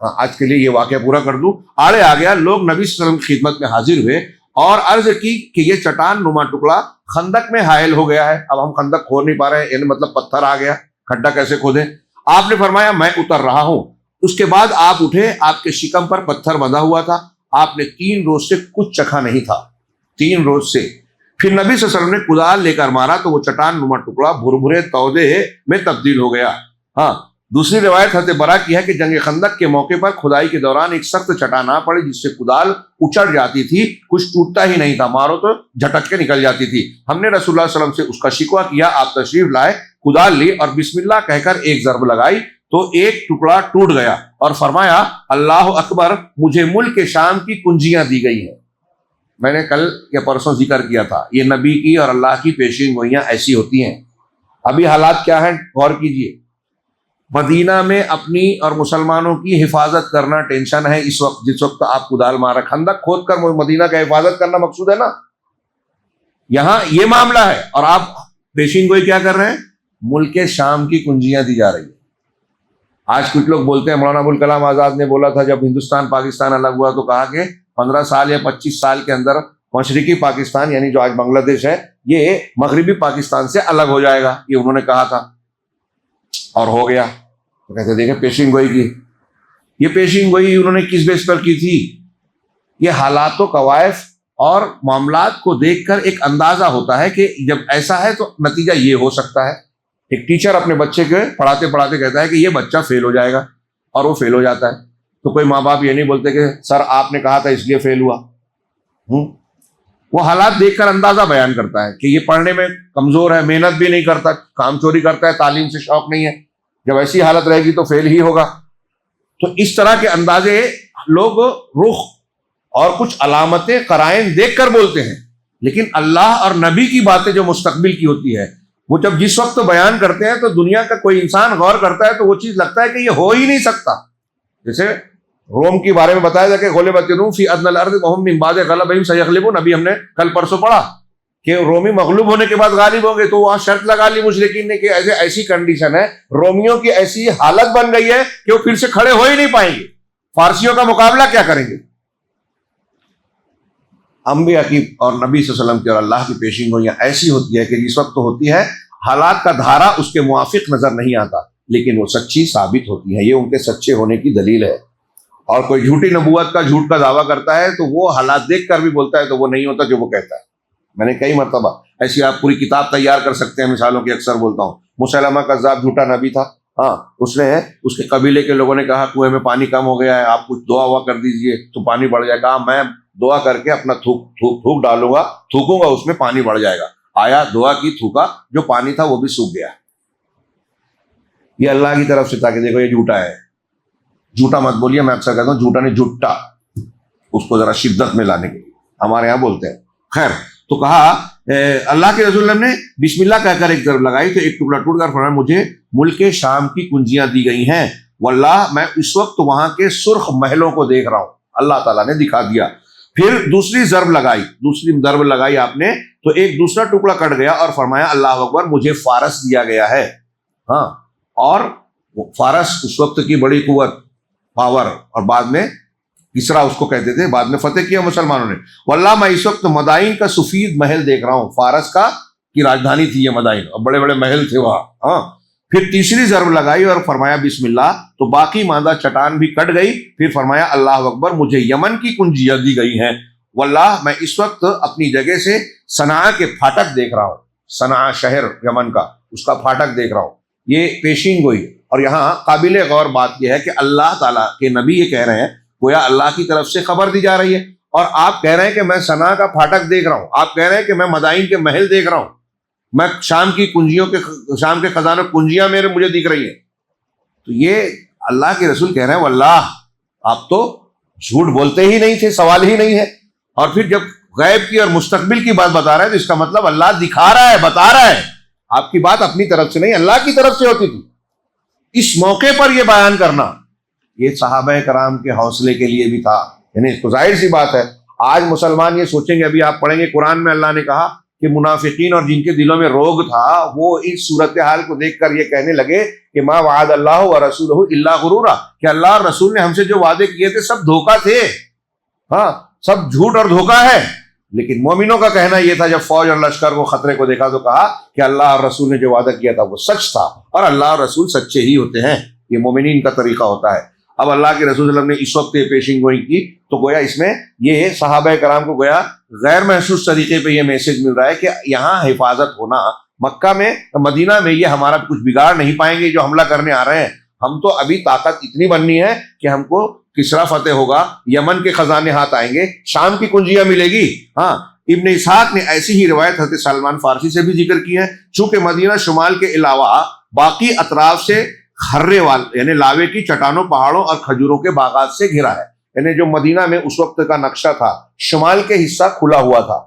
آج کے لیے یہ واقعہ پورا کر دوں، آڑے آ گیا، لوگ نبی صلی اللہ علیہ وسلم کی خدمت میں حاضر ہوئے اور عرض کی کہ یہ چٹان نما ٹکڑا خندق میں حائل ہو گیا ہے، اب ہم خندق کھود نہیں پا رہے ہیں، یعنی مطلب پتھر آ گیا، کھڈا کیسے کھودیں؟ آپ نے فرمایا میں اتر رہا ہوں۔ اس کے بعد آپ اٹھے، آپ کے شکم پر پتھر بندھا ہوا تھا، آپ نے 3 روز سے کچھ چکھا نہیں تھا، 3 روز سے۔ پھر نبی صلی اللہ علیہ وسلم نے کدال لے کر مارا تو وہ چٹان نما ٹکڑا بھربھرے تودے میں تبدیل ہو گیا۔ ہاں، دوسری روایت حضرت برا کی ہے کہ جنگ خندق کے موقع پر کھدائی کے دوران ایک سخت چٹان آ پڑی جس سے کدال اچڑ جاتی تھی، کچھ ٹوٹتا ہی نہیں تھا، مارو تو جھٹک کے نکل جاتی تھی۔ ہم نے رسول اللہ صلی اللہ علیہ وسلم سے اس کا شکوہ کیا، آپ تشریف لائے، کدال لی اور بسم اللہ کہہ کر ایک ضرب لگائی تو ایک ٹکڑا ٹوٹ گیا، اور فرمایا اللہ اکبر، مجھے ملک شام کی کنجیاں دی گئی ہیں۔ میں نے کل یا پرسوں ذکر کیا تھا، یہ نبی کی اور اللہ کی پیشین گوئیاں ایسی ہوتی ہیں۔ ابھی حالات کیا ہیں غور کیجئے۔ مدینہ میں اپنی اور مسلمانوں کی حفاظت کرنا ٹینشن ہے اس وقت، جس وقت آپ کدال مارا، خندق کھود کر مدینہ کا حفاظت کرنا مقصود ہے نا، یہاں یہ معاملہ ہے، اور آپ پیشین گوئی کیا کر رہے ہیں؟ ملک شام کی کنجیاں دی جا رہی ہیں۔ آج کچھ لوگ بولتے ہیں، مولانا ابوالکلام آزاد نے بولا تھا جب ہندوستان پاکستان الگ ہوا تو کہا کہ 15 سال یا 25 سال کے اندر مشرقی پاکستان یعنی جو آج بنگلہ دیش ہے یہ مغربی پاکستان سے الگ ہو جائے گا، یہ انہوں نے کہا تھا اور ہو گیا۔ تو کہتے دیکھیں پیشین گوئی کی، یہ پیشین گوئی انہوں نے کس بیس پر کی تھی؟ یہ حالات و کوائف اور معاملات کو دیکھ کر ایک اندازہ ہوتا ہے کہ جب ایسا ہے تو نتیجہ یہ ہو سکتا ہے۔ ایک ٹیچر اپنے بچے کے پڑھاتے پڑھاتے کہتا ہے کہ یہ بچہ فیل ہو جائے گا، اور وہ فیل ہو جاتا ہے، تو کوئی ماں باپ یہ نہیں بولتے کہ سر آپ نے کہا تھا اس لیے فیل ہوا۔ وہ حالات دیکھ کر اندازہ بیان کرتا ہے کہ یہ پڑھنے میں کمزور ہے، محنت بھی نہیں کرتا، کام چوری کرتا ہے، تعلیم سے شوق نہیں ہے، جب ایسی حالت رہے گی تو فیل ہی ہوگا۔ تو اس طرح کے اندازے لوگ رخ اور کچھ علامتیں قرائن دیکھ کر بولتے ہیں، لیکن اللہ اور نبی کی باتیں جو مستقبل کی ہوتی ہے وہ جب جس وقت بیان کرتے ہیں تو دنیا کا کوئی انسان غور کرتا ہے تو وہ چیز لگتا ہے کہ یہ ہو ہی نہیں سکتا۔ جیسے روم کے بارے میں بتایا جائے کہ غلبت الروم فی ادنی الارض وهم من بعد غلبهم سیغلبون، ابھی ہم نے کل پرسوں پڑھا کہ رومی مغلوب ہونے کے بعد غالب ہوں گے، تو وہاں شرط لگا لی مشرکین نے کہ ایسی کنڈیشن ہے، رومیوں کی ایسی حالت بن گئی ہے کہ وہ پھر سے کھڑے ہو ہی نہیں پائیں گے، فارسیوں کا مقابلہ کیا کریں گے۔ انبیاء کی اور نبی صلی اللہ علیہ وسلم کی اور اللہ کی پیشین گوئیاں ایسی ہوتی ہے کہ جس وقت تو ہوتی ہے حالات کا دھارا اس کے موافق نظر نہیں آتا، لیکن وہ سچی ثابت ہوتی ہے، یہ ان کے سچے ہونے کی دلیل ہے۔ اور کوئی جھوٹی نبوت کا جھوٹ کا دعویٰ کرتا ہے تو وہ حالات دیکھ کر بھی بولتا ہے تو وہ نہیں ہوتا جو وہ کہتا ہے۔ میں نے کئی مرتبہ ایسی آپ پوری کتاب تیار کر سکتے ہیں، مثالوں کی اکثر بولتا ہوں۔ مسیلمہ کذاب جھوٹا نبی تھا، ہاں، اس نے اس کے قبیلے کے لوگوں نے کہا کنویں میں پانی کم ہو گیا ہے، آپ کچھ دعا ہوا کر دیجئے تو پانی بڑھ جائے گا۔ میں دعا کر کے اپنا تھوک ڈالوں گا، تھوکوں گا، اس میں پانی بڑھ جائے گا۔ آیا دعا کی، تھوکا، جو پانی تھا وہ بھی سوکھ گیا۔ یہ اللہ کی طرف سے تھا کہ دیکھو یہ جھوٹا ہے۔ جھوٹا مت بولیے، میں اکثر کہتا ہوں جھوٹا نہیں جھوٹا، اس کو ذرا شدت میں لانے کے لیے ہمارے یہاں بولتے ہیں۔ خیر، تو کہا اللہ کے رسول نے بسم اللہ کہہ کر ایک ضرب لگائی تو ایک ٹکڑا ٹوٹ کر فرمایا مجھے ملک شام کی کنجیاں دی گئی ہیں، واللہ میں اس وقت وہاں کے سرخ محلوں کو دیکھ رہا ہوں، اللہ تعالیٰ نے دکھا دیا۔ پھر دوسری ضرب لگائی آپ نے تو ایک دوسرا ٹکڑا کٹ گیا اور فرمایا اللہ اکبر مجھے فارس دیا گیا ہے۔ ہاں، اور فارس اس وقت کی بڑی قوت، پاور، اور بعد میں کسرا اس کو کہتے تھے، بعد میں فتح کیا مسلمانوں نے۔ واللہ میں اس وقت مدائن کا سفید محل دیکھ رہا ہوں، فارس کی راجدھانی تھی یہ مدائن، اور بڑے بڑے محل تھے وہاں۔ ہاں، پھر تیسری ضرب لگائی اور فرمایا بسم اللہ، تو باقی ماندہ چٹان بھی کٹ گئی۔ پھر فرمایا اللہ اکبر مجھے یمن کی کنجیاں دی گئی ہیں، واللہ میں اس وقت اپنی جگہ سے صنعاء کے پھاٹک دیکھ رہا ہوں، صنعاء شہر یمن کا، اس کا پھاٹک دیکھ رہا ہوں۔ یہ پیشین گوئی، اور یہاں قابل غور بات یہ ہے کہ اللہ تعالیٰ کے نبی یہ کہہ رہے ہیں، گویا اللہ کی طرف سے خبر دی جا رہی ہے، اور آپ کہہ رہے ہیں کہ میں صنعاء کا پھاٹک دیکھ رہا ہوں، آپ کہہ رہے ہیں کہ میں مدائن کے محل دیکھ رہا ہوں، میں شام کے خزانوں کنجیاں مجھے دکھ رہی ہیں۔ تو یہ اللہ کے رسول کہہ رہے ہیں واللہ آپ تو جھوٹ بولتے ہی نہیں تھے، سوال ہی نہیں ہے۔ اور پھر جب غیب کی اور مستقبل کی بات بتا رہے ہیں تو اس کا مطلب اللہ دکھا رہا ہے، بتا رہا ہے، آپ کی بات اپنی طرف سے نہیں اللہ کی طرف سے ہوتی تھی۔ اس موقع پر یہ بیان کرنا یہ صحابہ کرام کے حوصلے کے لیے بھی تھا، یعنی اس کو ظاہر سی بات ہے آج مسلمان یہ سوچیں گے، ابھی آپ پڑھیں گے قرآن میں اللہ نے کہا کہ منافقین اور جن کے دلوں میں روگ تھا وہ اس صورتحال کو دیکھ کر یہ کہنے لگے کہ ما وعد اللہ ورسولہ الا غرورا، کہ اللہ اور رسول نے ہم سے جو وعدے کیے تھے سب دھوکہ تھے، ہاں سب جھوٹ اور دھوکہ ہے۔ لیکن مومنوں کا کہنا یہ تھا، جب فوج اور لشکر کو خطرے کو دیکھا تو کہا کہ اللہ اور رسول نے جو وعدہ کیا تھا وہ سچ تھا، اور اللہ اور رسول سچے ہی ہوتے ہیں، یہ مومنین کا طریقہ ہوتا ہے۔ اب اللہ کے رسول صلی اللہ علیہ وسلم نے اس وقت یہ پیشین گوئی کی تو گویا اس میں یہ صحابہ کرام کو گویا غیر محسوس طریقے پہ یہ میسج مل رہا ہے کہ یہاں حفاظت ہونا، مکہ میں مدینہ میں یہ ہمارا کچھ بگاڑ نہیں پائیں گے جو حملہ کرنے آ رہے ہیں، ہم تو ابھی طاقت اتنی بننی ہے کہ ہم کو کسرا فتح ہوگا، یمن کے خزانے ہاتھ آئیں گے، شام کی کنجیاں ملے گی۔ ہاں، ابن اسحاق نے ایسی ہی روایت حضرت سلمان فارسی سے بھی ذکر کی ہے، چونکہ مدینہ شمال کے علاوہ باقی اطراف سے خرے والے یعنی لاوے کی چٹانوں، پہاڑوں اور کھجوروں کے باغات سے گھرا ہے، یعنی جو مدینہ میں اس وقت کا نقشہ تھا، شمال کے حصہ کھلا ہوا تھا،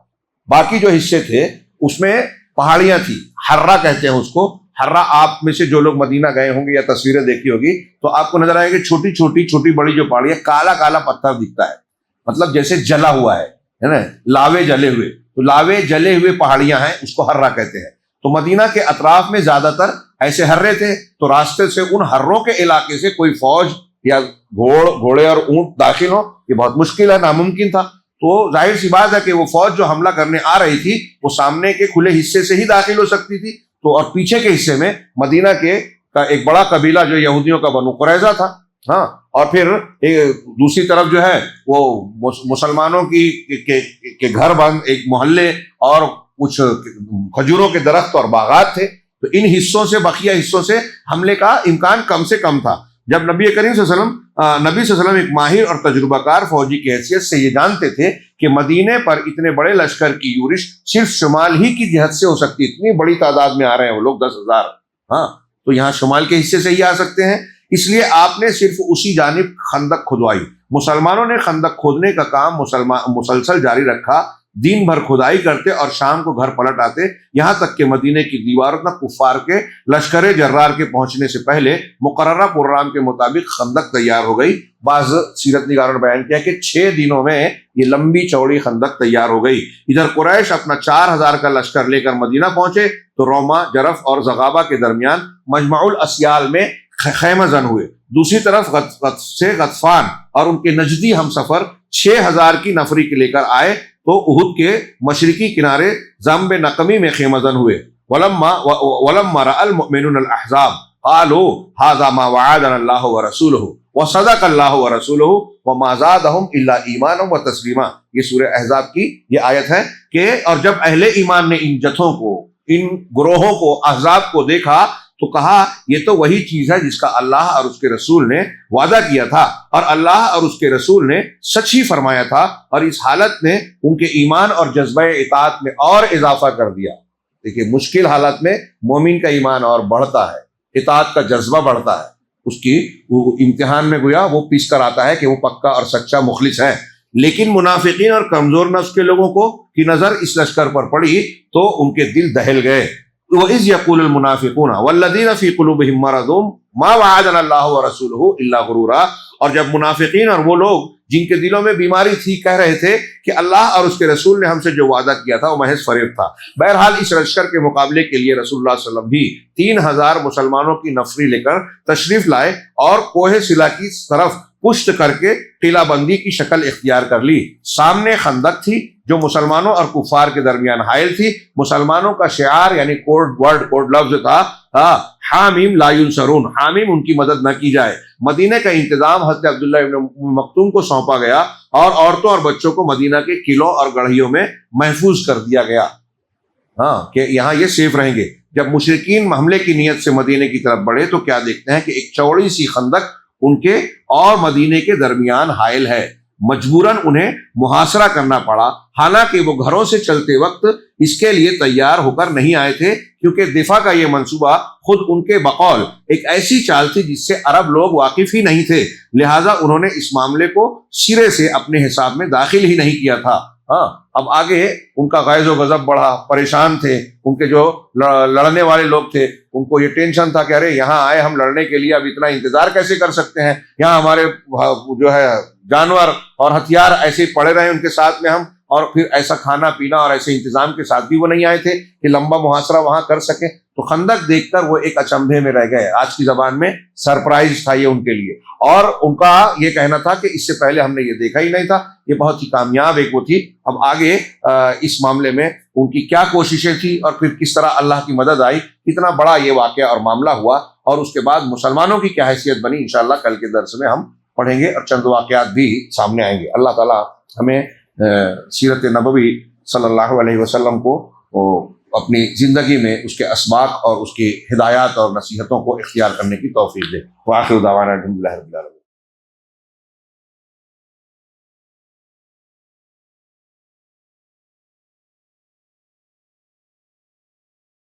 باقی جو حصے تھے اس میں پہاڑیاں تھی، حرہ کہتے ہیں اس کو۔ حرہ آپ میں سے جو لوگ مدینہ گئے ہوں گے یا تصویریں دیکھی ہوگی تو آپ کو نظر آئے گا کہ چھوٹی بڑی جو پہاڑیاں، کالا کالا پتھر دکھتا ہے، مطلب جیسے جلا ہوا ہے نا، لاوے جلے ہوئے، تو لاوے جلے ہوئے پہاڑیاں ہیں، اس کو حرہ کہتے ہیں۔ تو مدینہ کے اطراف میں زیادہ تر ایسے ہرے تھے، تو راستے سے ان ہروں کے علاقے سے کوئی فوج یا گھوڑے اور اونٹ داخل ہو یہ بہت مشکل ہے، ناممکن تھا۔ تو ظاہر سی بات ہے کہ وہ فوج جو حملہ کرنے آ رہی تھی وہ سامنے کے کھلے حصے سے ہی داخل ہو سکتی تھی، تو اور پیچھے کے حصے میں مدینہ کے کا ایک بڑا قبیلہ جو یہودیوں کا بنو قریظہ تھا، ہاں، اور پھر دوسری طرف جو ہے وہ مسلمانوں کے گھر بند ایک محلے اور کچھ کھجوروں کے درخت اور باغات تھے، تو ان حصوں سے بقیہ حصوں سے حملے کا امکان کم سے کم تھا۔ جب نبی کریم صلی اللہ علیہ وسلم ایک ماہر اور تجربہ کار فوجی کی حیثیت سے یہ جانتے تھے کہ مدینے پر اتنے بڑے لشکر کی یورش صرف شمال ہی کی جہت سے ہو سکتی، اتنی بڑی تعداد میں آ رہے ہیں وہ لوگ 10,000، ہاں، تو یہاں شمال کے حصے سے ہی آ سکتے ہیں، اس لیے آپ نے صرف اسی جانب خندق کھدوائی۔ مسلمانوں نے خندق کھودنے کا کام مسلسل جاری رکھا، دن بھر کھدائی کرتے اور شام کو گھر پلٹ آتے، یہاں تک کہ مدینے کی دیواروں تک کفار کے لشکر جرار کے پہنچنے سے پہلے مقررہ پروگرام کے مطابق خندق تیار ہو گئی۔ بعض سیرت نگاروں نے بیان کیا کہ 6 دنوں میں یہ لمبی چوڑی خندق تیار ہو گئی۔ ادھر قریش اپنا 4,000 کا لشکر لے کر مدینہ پہنچے تو روما، جرف اور زغابہ کے درمیان مجمع الاسیال میں خیمہ زن ہوئے۔ دوسری طرف غطفان اور ان کے نجدی ہم سفر 6,000 کی نفری کے لے کر آئے تو احد کے مشرقی کنارے ضمب نقمی میں خیمہ زن ہوئے۔ ولما رأى المؤمنون الاحزاب قالوا هذا ما وعدنا الله ورسوله وصدق الله ورسوله وما زادهم الا ایمانا وتسلیما۔ یہ سورہ احزاب کی یہ آیت ہے کہ اور جب اہل ایمان نے ان جتھوں کو، ان گروہوں کو، احزاب کو دیکھا تو کہا یہ تو وہی چیز ہے جس کا اللہ اور اس کے رسول نے وعدہ کیا تھا، اور اللہ اور اس کے رسول نے سچ ہی فرمایا تھا، اور اس حالت نے ان کے ایمان اور جذبہ اطاعت میں اور اضافہ کر دیا۔ دیکھیے مشکل حالت میں مومن کا ایمان اور بڑھتا ہے، اطاعت کا جذبہ بڑھتا ہے، اس کی امتحان میں گویا وہ پیس کر آتا ہے کہ وہ پکا اور سچا مخلص ہے۔ لیکن منافقین اور کمزور نفس کے لوگوں کو کی نظر اس لشکر پر پڑی تو ان کے دل دہل گئے. وَإِذْ يَقُولُ الْمُنَافِقُونَ وَالَّذِينَ فِي قُلُوبِهِم مَّرَضٌ مَّا وَعَدَنَا اللَّهُ وَرَسُولُهُ إِلَّا غُرُورًا. اور جب منافقین اور وہ لوگ جن کے دلوں میں بیماری تھی کہہ رہے تھے کہ اللہ اور اس کے رسول نے ہم سے جو وعدہ کیا تھا وہ محض فریب تھا. بہرحال اس لشکر کے مقابلے کے لیے رسول اللہ صلی اللہ علیہ وسلم بھی 3000 مسلمانوں کی نفری لے کر تشریف لائے اور کوہ سلا کی طرف پشت کر کے قلعہ بندی کی شکل اختیار کر لی. سامنے خندق تھی جو مسلمانوں اور کفار کے درمیان حائل تھی. مسلمانوں کا شعار یعنی کوڈ لفظ تھا حامیم لا ینصرون، حامیم ان کی مدد نہ کی جائے. مدینہ کا انتظام حضرت عبداللہ ابن مکتوم کو سونپا گیا اور عورتوں اور بچوں کو مدینہ کے قلعوں اور گڑھیوں میں محفوظ کر دیا گیا کہ یہاں یہ سیف رہیں گے. جب مشرکین حملے کی نیت سے مدینے کی طرف بڑھے تو کیا دیکھتے ہیں کہ ایک چوڑی سی خندق ان کے اور مدینے کے درمیان حائل ہے. مجبوراً انہیں محاصرہ کرنا پڑا، حالانکہ وہ گھروں سے چلتے وقت اس کے لیے تیار ہو کر نہیں آئے تھے، کیونکہ دفاع کا یہ منصوبہ خود ان کے بقول ایک ایسی چال تھی جس سے عرب لوگ واقف ہی نہیں تھے، لہٰذا انہوں نے اس معاملے کو سرے سے اپنے حساب میں داخل ہی نہیں کیا تھا. اب آگے ان کا غیظ و غضب بڑھا، پریشان تھے. ان کے جو لڑنے والے لوگ تھے ان کو یہ ٹینشن تھا کہ ارے یہاں آئے ہم لڑنے کے لیے، اب اتنا انتظار کیسے کر سکتے ہیں، یہاں ہمارے جو ہے جانور اور ہتھیار ایسے پڑے رہے ان کے ساتھ میں ہم، اور پھر ایسا کھانا پینا اور ایسے انتظام کے ساتھ بھی وہ نہیں آئے تھے کہ لمبا محاصرہ وہاں کر سکیں. تو خندق دیکھ کر وہ ایک اچنبھے میں رہ گئے. آج کی زبان میں سرپرائز تھا یہ ان کے لیے، اور ان کا یہ کہنا تھا کہ اس سے پہلے ہم نے یہ دیکھا ہی نہیں تھا. یہ بہت ہی کامیاب ایک وہ تھی. اب آگے اس معاملے میں ان کی کیا کوششیں تھیں اور پھر کس طرح اللہ کی مدد آئی، کتنا بڑا یہ واقعہ اور معاملہ ہوا، اور اس کے بعد مسلمانوں کی کیا حیثیت بنی، انشاءاللہ کل کے درس میں ہم پڑھیں گے اور چند واقعات بھی سامنے آئیں گے. اللہ تعالیٰ ہمیں سیرت نبوی صلی اللہ علیہ وسلم کو اپنی زندگی میں اس کے اسباق اور اس کی ہدایات اور نصیحتوں کو اختیار کرنے کی توفیق دے. وآخر دعوانا الحمدللہ رب العالمین.